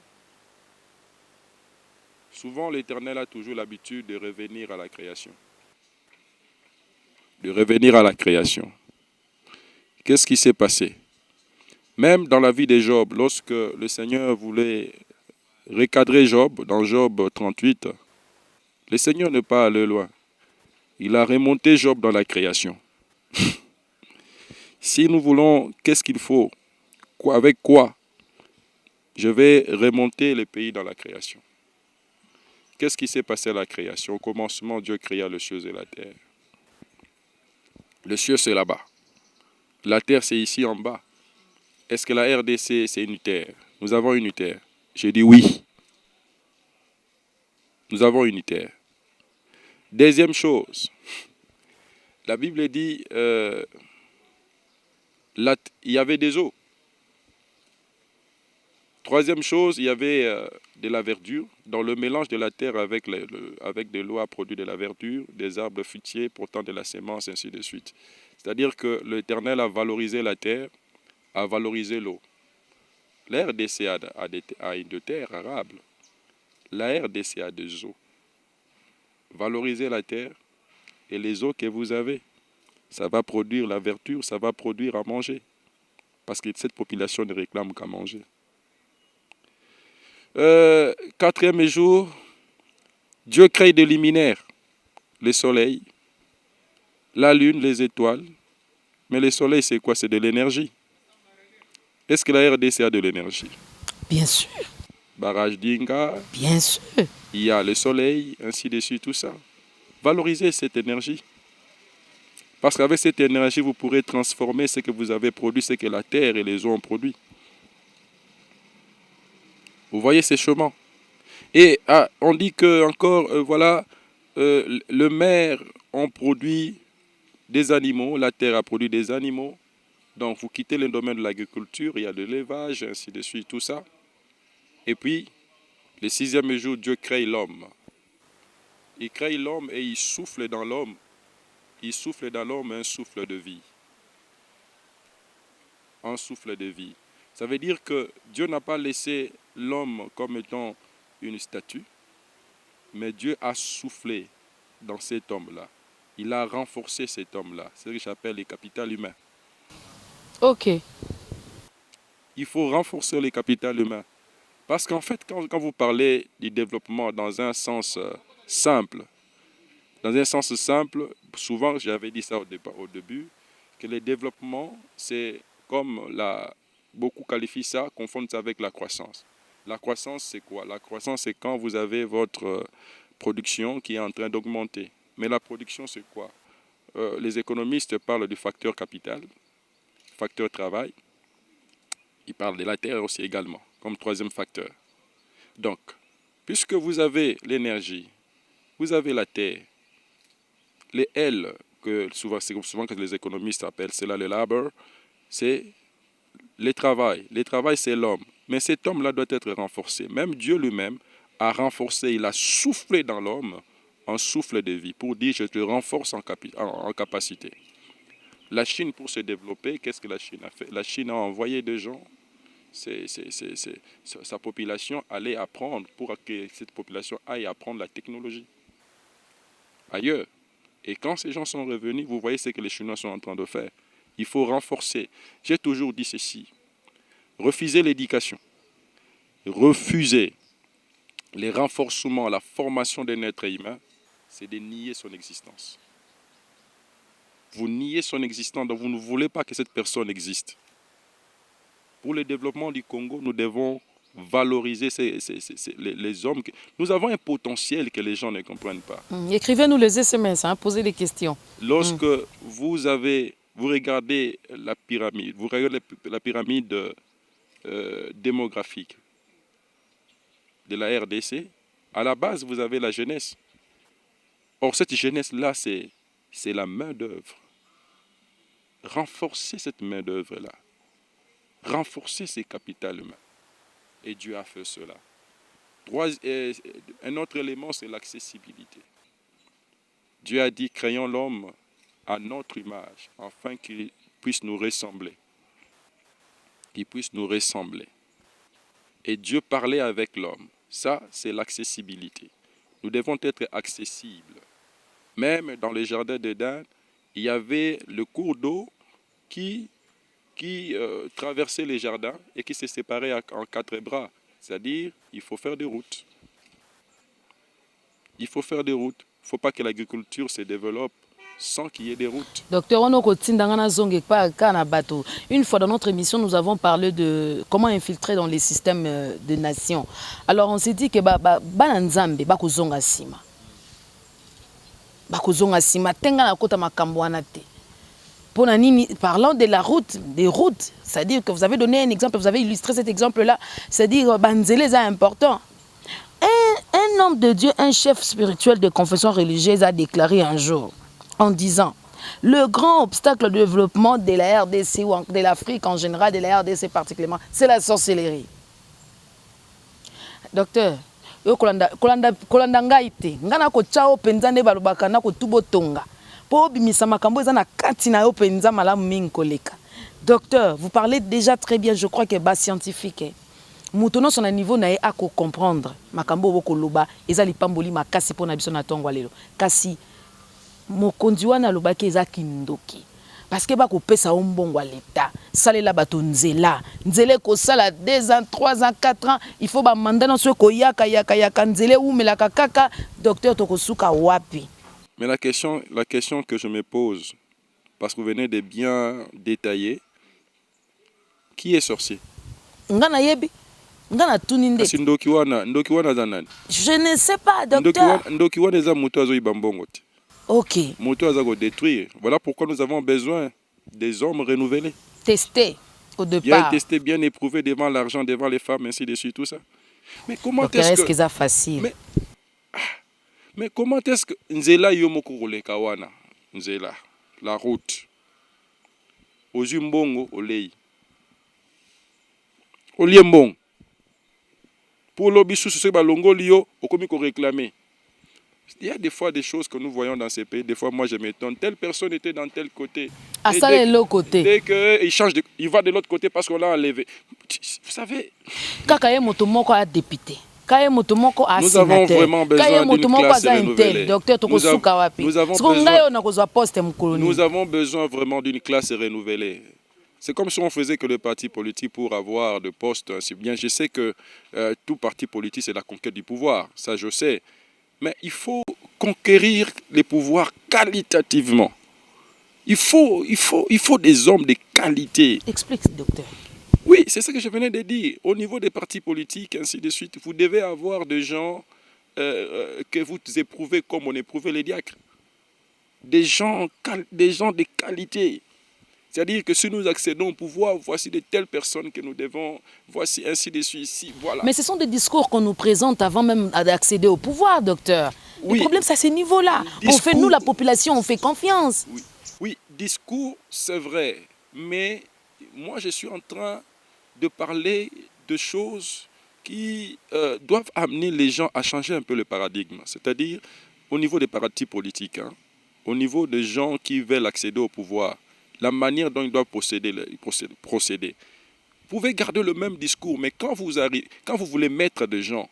souvent l'Éternel a toujours l'habitude de revenir à la création. De revenir à la création. Qu'est-ce qui s'est passé? Même dans la vie de Job, lorsque le Seigneur voulait recadrer Job, dans Job 38, le Seigneur n'est pas allé loin. Il a remonté Job dans la création. Si nous voulons, qu'est-ce qu'il faut? Avec quoi? Je vais remonter le pays dans la création. Qu'est-ce qui s'est passé à la création? Au commencement, Dieu créa les cieux et la terre. Le ciel, c'est là-bas. La terre, c'est ici en bas. Est-ce que la RDC, c'est une terre? Nous avons une terre. J'ai dit oui. Nous avons une terre. Deuxième chose, la Bible dit, il y avait des eaux. Troisième chose, il y avait de la verdure. Dans le mélange de la terre avec de l'eau a produit de la verdure, des arbres fruitiers portant de la sémence, ainsi de suite. C'est-à-dire que l'Éternel a valorisé la terre, a valorisé l'eau. La RDC a une terre arable. La RDC a des eaux. Valorisez la terre et les eaux que vous avez. Ça va produire la verdure, ça va produire à manger. Parce que cette population ne réclame qu'à manger. Quatrième jour, Dieu crée des luminaires. Le soleil, la lune, les étoiles. Mais le soleil, c'est quoi? C'est de l'énergie. Est-ce que la RDC a de l'énergie? Bien sûr. Barrage d'Inga. Bien sûr. il y a le soleil, ainsi de suite, tout ça. Valorisez cette énergie. Parce qu'avec cette énergie, vous pourrez transformer ce que vous avez produit, ce que la terre et les eaux ont produit. Vous voyez ces chemins. Et on dit que encore, le maire a produit des animaux, la terre a produit des animaux. Donc vous quittez le domaine de l'agriculture, il y a de l'élevage, ainsi de suite, tout ça. Et puis, le 6e jour, Dieu crée l'homme. Il crée l'homme et il souffle dans l'homme. Il souffle dans l'homme un souffle de vie. Un souffle de vie. Ça veut dire que Dieu n'a pas laissé l'homme comme étant une statue, mais Dieu a soufflé dans cet homme-là. Il a renforcé cet homme-là. C'est ce que j'appelle le capital humain. Ok. Il faut renforcer le capital humain. Parce qu'en fait, quand vous parlez du développement dans un sens simple, souvent j'avais dit ça au début, que le développement, c'est comme beaucoup qualifient ça, confondent ça avec la croissance. La croissance, c'est quoi? La croissance, c'est quand vous avez votre production qui est en train d'augmenter. Mais la production, c'est quoi? Les économistes parlent du facteur capital, facteur travail. Ils parlent de la terre aussi également, comme 3e facteur. Donc, puisque vous avez l'énergie, vous avez la terre, les L, c'est souvent que les économistes appellent, c'est là le labor, c'est le travail. Le travail, c'est l'homme. Mais cet homme-là doit être renforcé. Même Dieu lui-même a renforcé, il a soufflé dans l'homme un souffle de vie pour dire je te renforce en capacité. La Chine, pour se développer, qu'est-ce que la Chine a fait? La Chine a envoyé des gens, sa population allait apprendre pour que cette population aille apprendre la technologie ailleurs. Et quand ces gens sont revenus, vous voyez ce que les Chinois sont en train de faire. Il faut renforcer. J'ai toujours dit ceci. Refuser l'éducation, refuser les renforcements, la formation d'un être humain, c'est de nier son existence. Vous niez son existence, donc vous ne voulez pas que cette personne existe. Pour le développement du Congo, nous devons valoriser les hommes. Nous avons un potentiel que les gens ne comprennent pas. Écrivez-nous les SMS, posez des questions. Lorsque vous regardez la pyramide, démographique de la RDC, à la base, vous avez la jeunesse. Or, cette jeunesse-là, c'est la main-d'œuvre. Renforcer cette main-d'œuvre-là. Renforcer ces capitales humains. Et Dieu a fait cela. Un autre élément, c'est l'accessibilité. Dieu a dit, créons l'homme à notre image, afin qu'il puisse nous ressembler. Qu'il puisse nous ressembler. Et Dieu parlait avec l'homme. Ça, c'est l'accessibilité. Nous devons être accessibles. Même dans le jardin d'Éden, il y avait le cours d'eau qui traversait les jardins et qui se séparait en 4 bras. C'est-à-dire, il faut faire des routes. Il faut faire des routes. Il ne faut pas que l'agriculture se développe sans qu'il y ait des routes. Docteur, une fois dans notre émission, nous avons parlé de comment infiltrer dans les systèmes de nations. Alors, on s'est dit que Bananzambe, Bakozonga Sima. Bakozonga Sima, Tenga na kota makamboanate. Parlant de la route, des routes, c'est-à-dire que vous avez donné un exemple, vous avez illustré cet exemple-là, c'est-à-dire Banzele est important. Un homme de Dieu, un chef spirituel de confession religieuse a déclaré un jour, en disant, le grand obstacle au développement de la RDC ou de l'Afrique en général, de la RDC particulièrement, c'est la sorcellerie. Docteur, kolanda ngai te ngana ko chao penza nde balobaka na ko tubo tonga po bimisa makambo eza na kati na yo penza malamu mingi koleka. Docteur, vous parlez déjà très bien, je crois que bas scientifique mutono son niveau na ye ako comprendre makambo boko loba eza lipamboli makasi pona biso na tongo lelo kasi mokonzi wana lobaki eza kindoki. Parce que bako pesa ombongo à l'état salela bato nzela ko sala 2 ans 3 ans 4 ans il faut ba mandat na so ko yaka nzele umela kaka. Docteur tokosuka wapi? Mais la question que je me pose, parce que vous venez de bien détailler, qui est sorcier? Ngana yebi Ngana tuninde. Kasi ndoki wana za nani? Je ne sais pas, docteur. Ndoki wana eza moto azoyiba mbongo te. Ok. Moto aza ko détruire. Voilà pourquoi nous avons besoin des hommes renouvelés. Testé au Bien départ. testés, bien éprouvés devant l'argent, devant les femmes, ainsi de suite, tout ça. Mais comment Docteur, est-ce que c'est facile? Mais comment est-ce que Nzela yomoko koleka wana? Nzela, la route. Ozu mbongo olei. Olie mbongo. Pour l'obisu ce ba longoli yo okomi ko réclamer. Il y a des fois des choses que nous voyons dans ces pays. Des fois, moi, je m'étonne. Telle personne était dans tel côté. À ça, de l'autre côté. Dès qu'il va de l'autre côté parce qu'on l'a enlevé. Vous savez. Kakaye motomoko a député. Kaye motomoko a nous avons vraiment besoin d'une classe renouvelée. Docteur Tokosuka wapi. Nous avons besoin vraiment d'une classe renouvelée. C'est comme si on faisait que le parti politique pour avoir de postes. C'est bien, je sais que tout parti politique, c'est la conquête du pouvoir. Ça, je sais. Mais il faut conquérir les pouvoirs qualitativement. Il faut des hommes de qualité. Explique, docteur. Oui, c'est ce que je venais de dire. Au niveau des partis politiques, ainsi de suite, vous devez avoir des gens que vous éprouvez comme on éprouvait les diacres. Des gens de qualité. C'est-à-dire que si nous accédons au pouvoir, voici de telles personnes que nous devons, voici ainsi de suite, ici, voilà. Mais ce sont des discours qu'on nous présente avant même d'accéder au pouvoir, docteur. Oui. Le problème, c'est à ce niveau-là. On fait, nous, la population, on fait confiance. Oui, discours, c'est vrai. Mais moi, je suis en train de parler de choses qui doivent amener les gens à changer un peu le paradigme. C'est-à-dire, au niveau des partis politiques, au niveau des gens qui veulent accéder au pouvoir, la manière dont ils doivent procéder. Vous pouvez garder le même discours, mais quand vous voulez mettre des gens,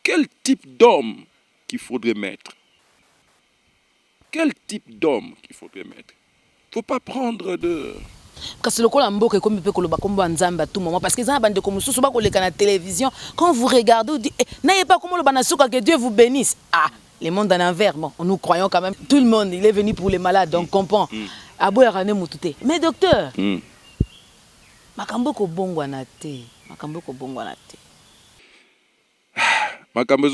quel type d'homme qu'il faudrait mettre? Quel type d'homme qu'il faudrait mettre? Il ne faut pas prendre de... Parce que la télévision, quand vous regardez, vous dites, n'ayez pas comment que Dieu vous bénisse. Ah, le monde en envers, bon, nous croyons quand même. Tout le monde, il est venu pour les malades, donc comprend. Mais docteur, makambo ko bongwana te. Makambo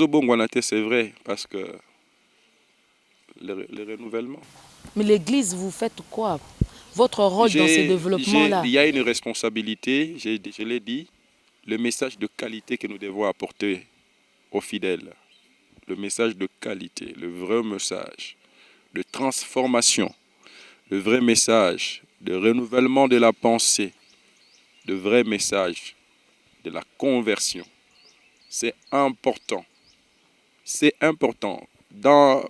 bongwana te, c'est vrai, parce que le renouvellement. Mais l'église, vous faites quoi? Votre rôle dans ce développement-là? Il y a une responsabilité, je l'ai dit, le message de qualité que nous devons apporter aux fidèles. Le message de qualité, le vrai message de transformation. Le vrai message de renouvellement de la pensée, le vrai message de la conversion. C'est important. C'est important. Dans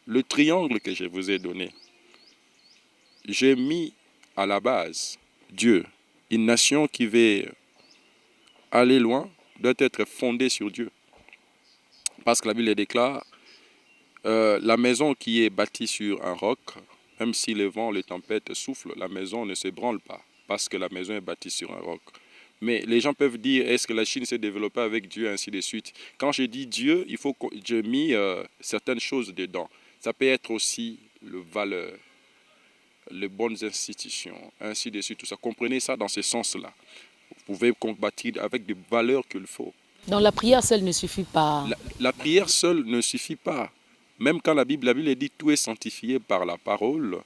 le triangle que je vous ai donné, j'ai mis à la base Dieu. Une nation qui veut aller loin doit être fondée sur Dieu. Parce que la Bible déclare, la maison qui est bâtie sur un roc, même si le vent, les tempêtes soufflent, la maison ne s'ébranle pas parce que la maison est bâtie sur un roc. Mais les gens peuvent dire, est-ce que la Chine s'est développée avec Dieu, ainsi de suite. Quand je dis Dieu, il faut que j'ai mis certaines choses dedans. Ça peut être aussi le valeur, les bonnes institutions, ainsi de suite. Tout ça. Comprenez ça dans ce sens-là. Vous pouvez combattre avec des valeurs qu'il faut. Donc la prière seule ne suffit pas. La prière seule ne suffit pas. Même quand la Bible dit tout est sanctifié par la parole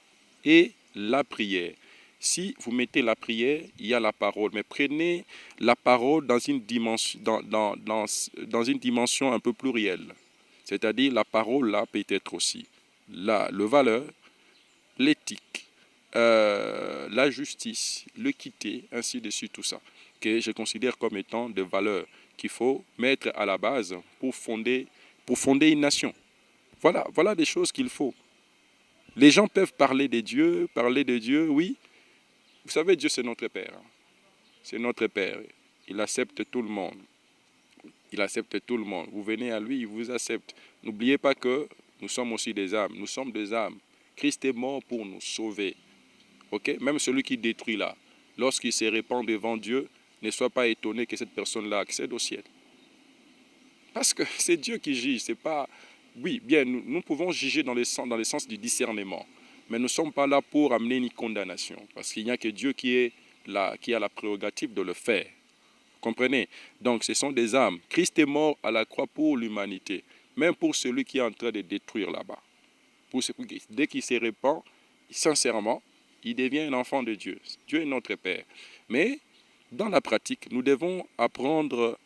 et la prière. Si vous mettez la prière, il y a la parole. Mais prenez la parole dans une dimension, dans une dimension un peu plurielle. C'est-à-dire la parole là peut être aussi le valeur, l'éthique, la justice, l'équité, ainsi de suite, tout ça. Que je considère comme étant des valeurs qu'il faut mettre à la base pour fonder une nation. Voilà des choses qu'il faut. Les gens peuvent parler de Dieu, oui. Vous savez, Dieu, c'est notre Père. C'est notre Père. Il accepte tout le monde. Vous venez à lui, il vous accepte. N'oubliez pas que nous sommes aussi des âmes. Nous sommes des âmes. Christ est mort pour nous sauver. Okay? Même celui qui détruit là, lorsqu'il se répand devant Dieu, ne sois pas étonné que cette personne-là accède au ciel. Parce que c'est Dieu qui juge, c'est pas... Oui, bien, nous pouvons juger dans le sens du discernement, mais nous ne sommes pas là pour amener une condamnation, parce qu'il n'y a que Dieu qui a la prérogative de le faire. Comprenez? Donc, ce sont des âmes. Christ est mort à la croix pour l'humanité, même pour celui qui est en train de détruire là-bas. Dès qu'il se répand, sincèrement, il devient un enfant de Dieu. Dieu est notre Père. Mais, dans la pratique, nous devons apprendre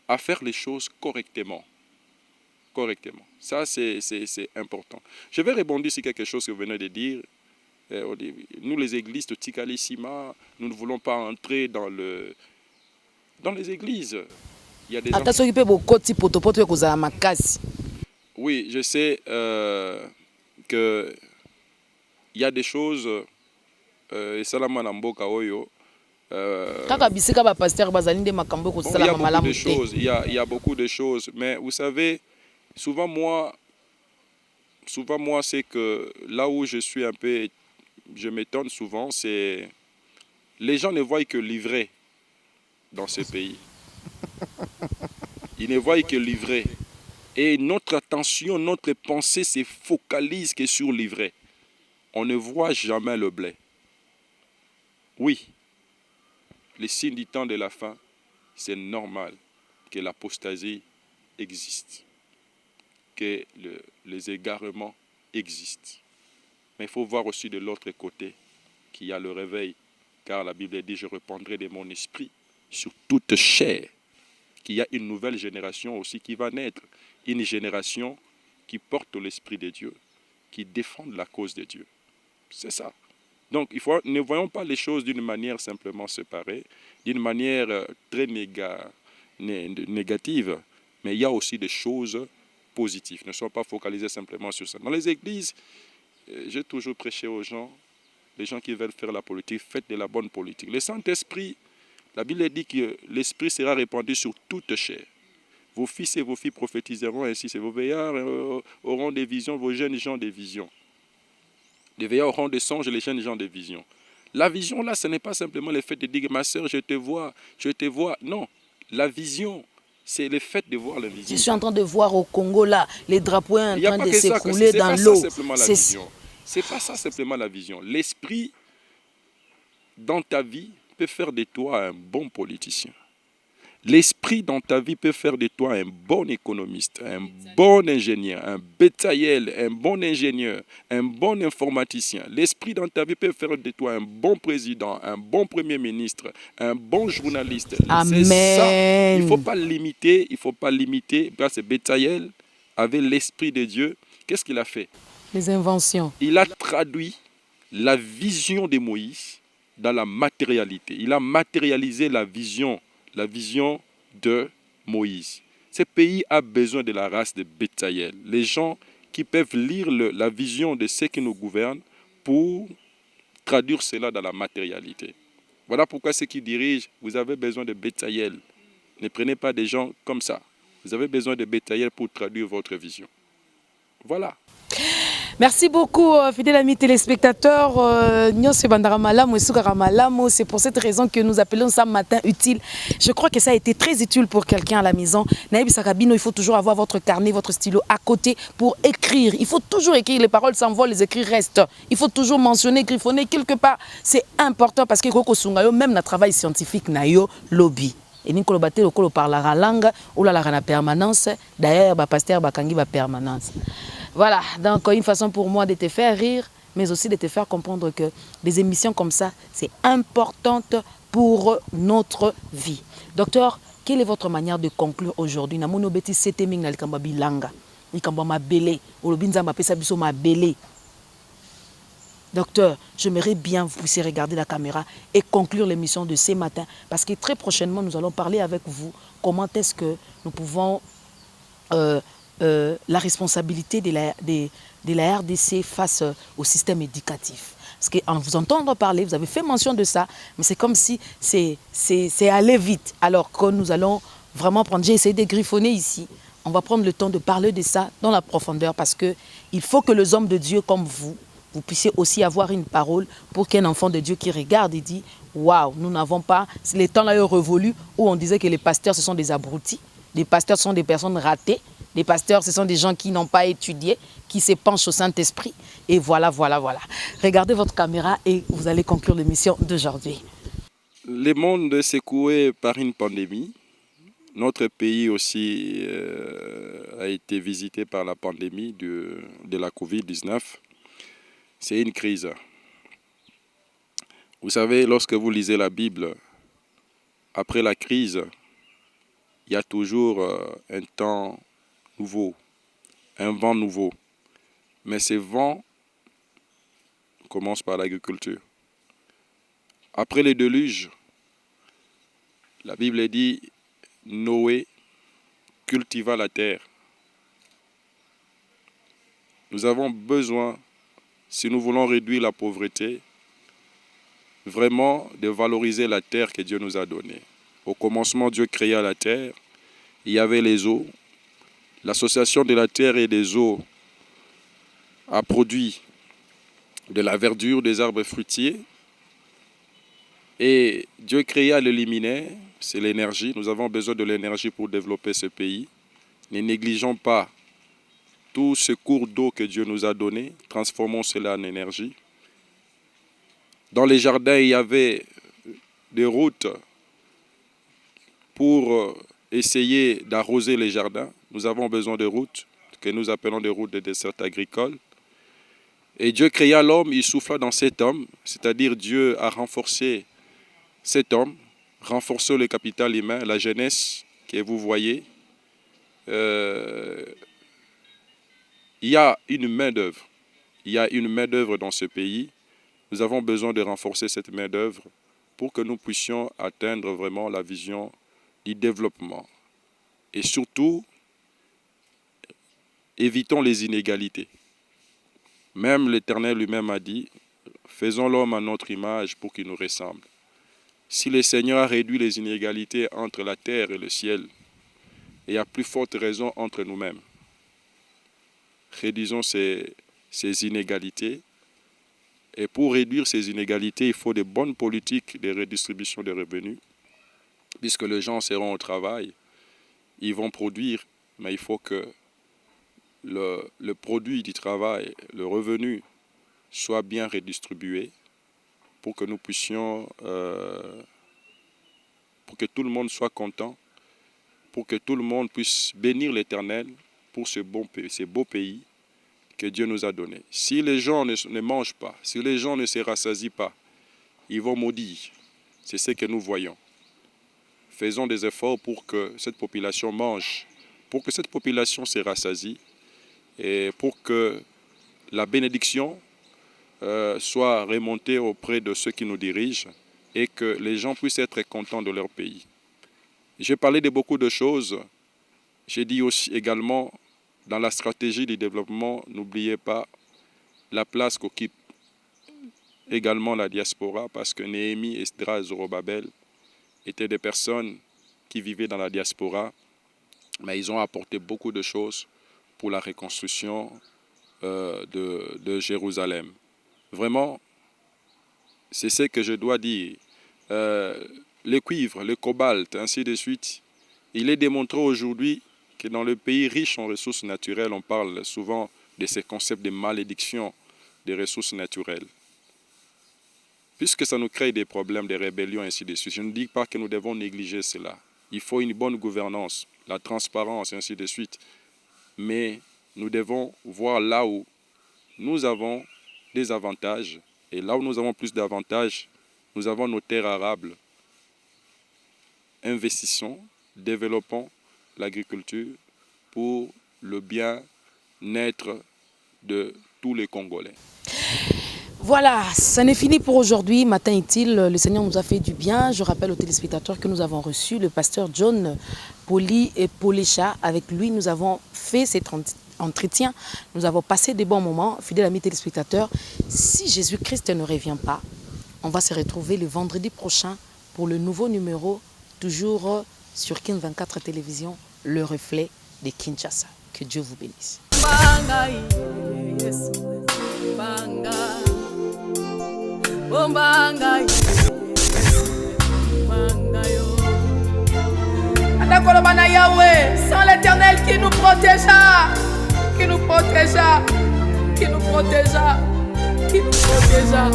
à faire les choses correctement. Correctement. Ça, c'est important. Je vais rebondir sur quelque chose que vous venez de dire. Nous, les églises de Tikalissima, nous ne voulons pas entrer dans les églises. Il y a des Oui, je sais que il y a des choses et salama na mboka oyo. Il y a beaucoup de choses, mais vous savez, souvent moi c'est que là où je suis un peu, je m'étonne souvent, c'est les gens ne voient que livrer dans ce pays. Ils ne voient que livrer. Et notre attention, notre pensée se focalise que sur livrer. On ne voit jamais le blé. Oui, les signes du temps de la fin, c'est normal que l'apostasie existe, que les égarements existent. Mais il faut voir aussi de l'autre côté qu'il y a le réveil, car la Bible dit « Je répandrai de mon esprit sur toute chair », qu'il y a une nouvelle génération aussi qui va naître, une génération qui porte l'esprit de Dieu, qui défend la cause de Dieu. C'est ça. Donc, ne voyons pas les choses d'une manière simplement séparée, d'une manière très négative, mais il y a aussi des choses positives. Ne soyons pas focalisés simplement sur ça. Dans les églises, j'ai toujours prêché aux gens, les gens qui veulent faire la politique, faites de la bonne politique. Le Saint-Esprit, la Bible dit que l'Esprit sera répandu sur toute chair. Vos fils et vos filles prophétiseront ainsi, vos veillards auront des visions, vos jeunes gens des visions. Les veillards auront des songes et les jeunes gens des visions. La vision là, ce n'est pas simplement le fait de dire ma soeur, je te vois. Non, la vision, c'est le fait de voir la vision. Je suis en train de voir au Congo là, les drapeaux en train de s'écrouler dans l'eau. C'est pas ça simplement la vision. L'esprit dans ta vie peut faire de toi un bon politicien. L'esprit dans ta vie peut faire de toi un bon économiste, un bon ingénieur, un bétaïel, un bon ingénieur, un bon informaticien. L'esprit dans ta vie peut faire de toi un bon président, un bon premier ministre, un bon journaliste. Amen. C'est ça. Il ne faut pas limiter. Ce bétaïel avait l'esprit de Dieu. Qu'est-ce qu'il a fait? Les inventions. Il a traduit la vision de Moïse dans la matérialité. Il a matérialisé la vision de Moïse. Ce pays a besoin de la race de Béthaïel. Les gens qui peuvent lire la vision de ceux qui nous gouvernent pour traduire cela dans la matérialité. Voilà pourquoi ceux qui dirigent, vous avez besoin de Béthaïel. Ne prenez pas des gens comme ça. Vous avez besoin de Béthaïel pour traduire votre vision. Voilà. Merci beaucoup, fidèles amis téléspectateurs. C'est pour cette raison que nous appelons ça matin utile. Je crois que ça a été très utile pour quelqu'un à la maison. Il faut toujours avoir votre carnet, votre stylo à côté pour écrire. Il faut toujours écrire. Les paroles s'envolent, les écrits restent. Il faut toujours mentionner, griffonner quelque part. C'est important parce que même le travail scientifique, lobby. Et nous avons parlé la langue ou la permanence. D'ailleurs, le pasteur Bakangi va permanence. Voilà, donc une façon pour moi de te faire rire, mais aussi de te faire comprendre que des émissions comme ça, c'est importante pour notre vie. Docteur, quelle est votre manière de conclure aujourd'hui? Docteur, j'aimerais bien que vous puissiez regarder la caméra et conclure l'émission de ce matin, parce que très prochainement, nous allons parler avec vous comment est-ce que nous pouvons... la responsabilité de la RDC face au système éducatif. Parce qu'en vous entendant parler, vous avez fait mention de ça, mais c'est comme si c'est allé vite. Alors que nous allons vraiment prendre, j'ai essayé de griffonner ici, on va prendre le temps de parler de ça dans la profondeur, parce qu'il faut que les hommes de Dieu comme vous puissiez aussi avoir une parole pour qu'un enfant de Dieu qui regarde et dit « Waouh, nous n'avons pas... » Les temps là révolus où on disait que les pasteurs, ce sont des abrutis, les pasteurs sont des personnes ratées. Les pasteurs, ce sont des gens qui n'ont pas étudié, qui se penchent au Saint-Esprit. Et voilà. Regardez votre caméra et vous allez conclure l'émission d'aujourd'hui. Le monde est secoué par une pandémie. Notre pays aussi a été visité par la pandémie de la Covid-19. C'est une crise. Vous savez, lorsque vous lisez la Bible, après la crise, il y a toujours un temps nouveau, un vent nouveau. Mais ces vents commencent par l'agriculture. Après le déluge, la Bible dit Noé cultiva la terre. Nous avons besoin, si nous voulons réduire la pauvreté, vraiment de valoriser la terre que Dieu nous a donnée. Au commencement, Dieu créa la terre. Il y avait les eaux. L'association de la terre et des eaux a produit de la verdure, des arbres fruitiers. Et Dieu créa le liminaire, c'est l'énergie. Nous avons besoin de l'énergie pour développer ce pays. Ne négligeons pas tout ce cours d'eau que Dieu nous a donné. Transformons cela en énergie. Dans les jardins, il y avait des routes pour essayer d'arroser les jardins. Nous avons besoin de routes, que nous appelons des routes de dessert agricole. Et Dieu créa l'homme, il souffla dans cet homme, c'est-à-dire Dieu a renforcé cet homme, renforcé le capital humain, la jeunesse que vous voyez. Il y a une main-d'œuvre. Il y a une main-d'œuvre dans ce pays. Nous avons besoin de renforcer cette main-d'œuvre pour que nous puissions atteindre vraiment la vision du développement. Et surtout, évitons les inégalités. Même l'Éternel lui-même a dit, faisons l'homme à notre image pour qu'il nous ressemble. Si le Seigneur a réduit les inégalités entre la terre et le ciel, il y a plus forte raison entre nous-mêmes. Réduisons ces inégalités. Et pour réduire ces inégalités, il faut de bonnes politiques de redistribution des revenus. Puisque les gens seront au travail, ils vont produire, mais il faut que le produit du travail, le revenu, soit bien redistribué pour que nous puissions, pour que tout le monde soit content, pour que tout le monde puisse bénir l'Éternel pour ce beau pays que Dieu nous a donné. Si les gens ne mangent pas, si les gens ne se rassasient pas, ils vont maudire. C'est ce que nous voyons. Faisons des efforts pour que cette population mange, pour que cette population se rassasie et pour que la bénédiction soit remontée auprès de ceux qui nous dirigent et que les gens puissent être contents de leur pays. J'ai parlé de beaucoup de choses. J'ai dit aussi également, dans la stratégie du développement, n'oubliez pas la place qu'occupe également la diaspora, parce que Néhémie, Esdras et Zorobabel étaient des personnes qui vivaient dans la diaspora, mais ils ont apporté beaucoup de choses pour la reconstruction de Jérusalem. Vraiment, c'est ce que je dois dire. Le cuivre, le cobalt, ainsi de suite, il est démontré aujourd'hui que dans le pays riche en ressources naturelles, on parle souvent de ces concepts de malédiction des ressources naturelles. Puisque ça nous crée des problèmes, des rébellions, ainsi de suite. Je ne dis pas que nous devons négliger cela. Il faut une bonne gouvernance, la transparence, ainsi de suite. Mais nous devons voir là où nous avons des avantages. Et là où nous avons plus d'avantages, nous avons nos terres arables. Investissons, développons l'agriculture pour le bien-être de tous les Congolais. Voilà, ça n'est fini pour aujourd'hui. Matin utile, le Seigneur nous a fait du bien. Je rappelle aux téléspectateurs que nous avons reçu le pasteur John Poli et Polécha. Avec lui, nous avons fait cet entretien. Nous avons passé des bons moments. Fidèles amis téléspectateurs, si Jésus-Christ ne revient pas, on va se retrouver le vendredi prochain pour le nouveau numéro, toujours sur Kin 24 Télévision, le reflet de Kinshasa. Que Dieu vous bénisse. Yahweh, sans l'Éternel qui nous protégea, qui nous protégea, qui nous protégea, qui nous protégea.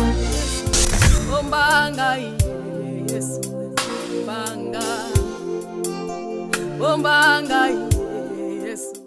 Yesu banga bombanga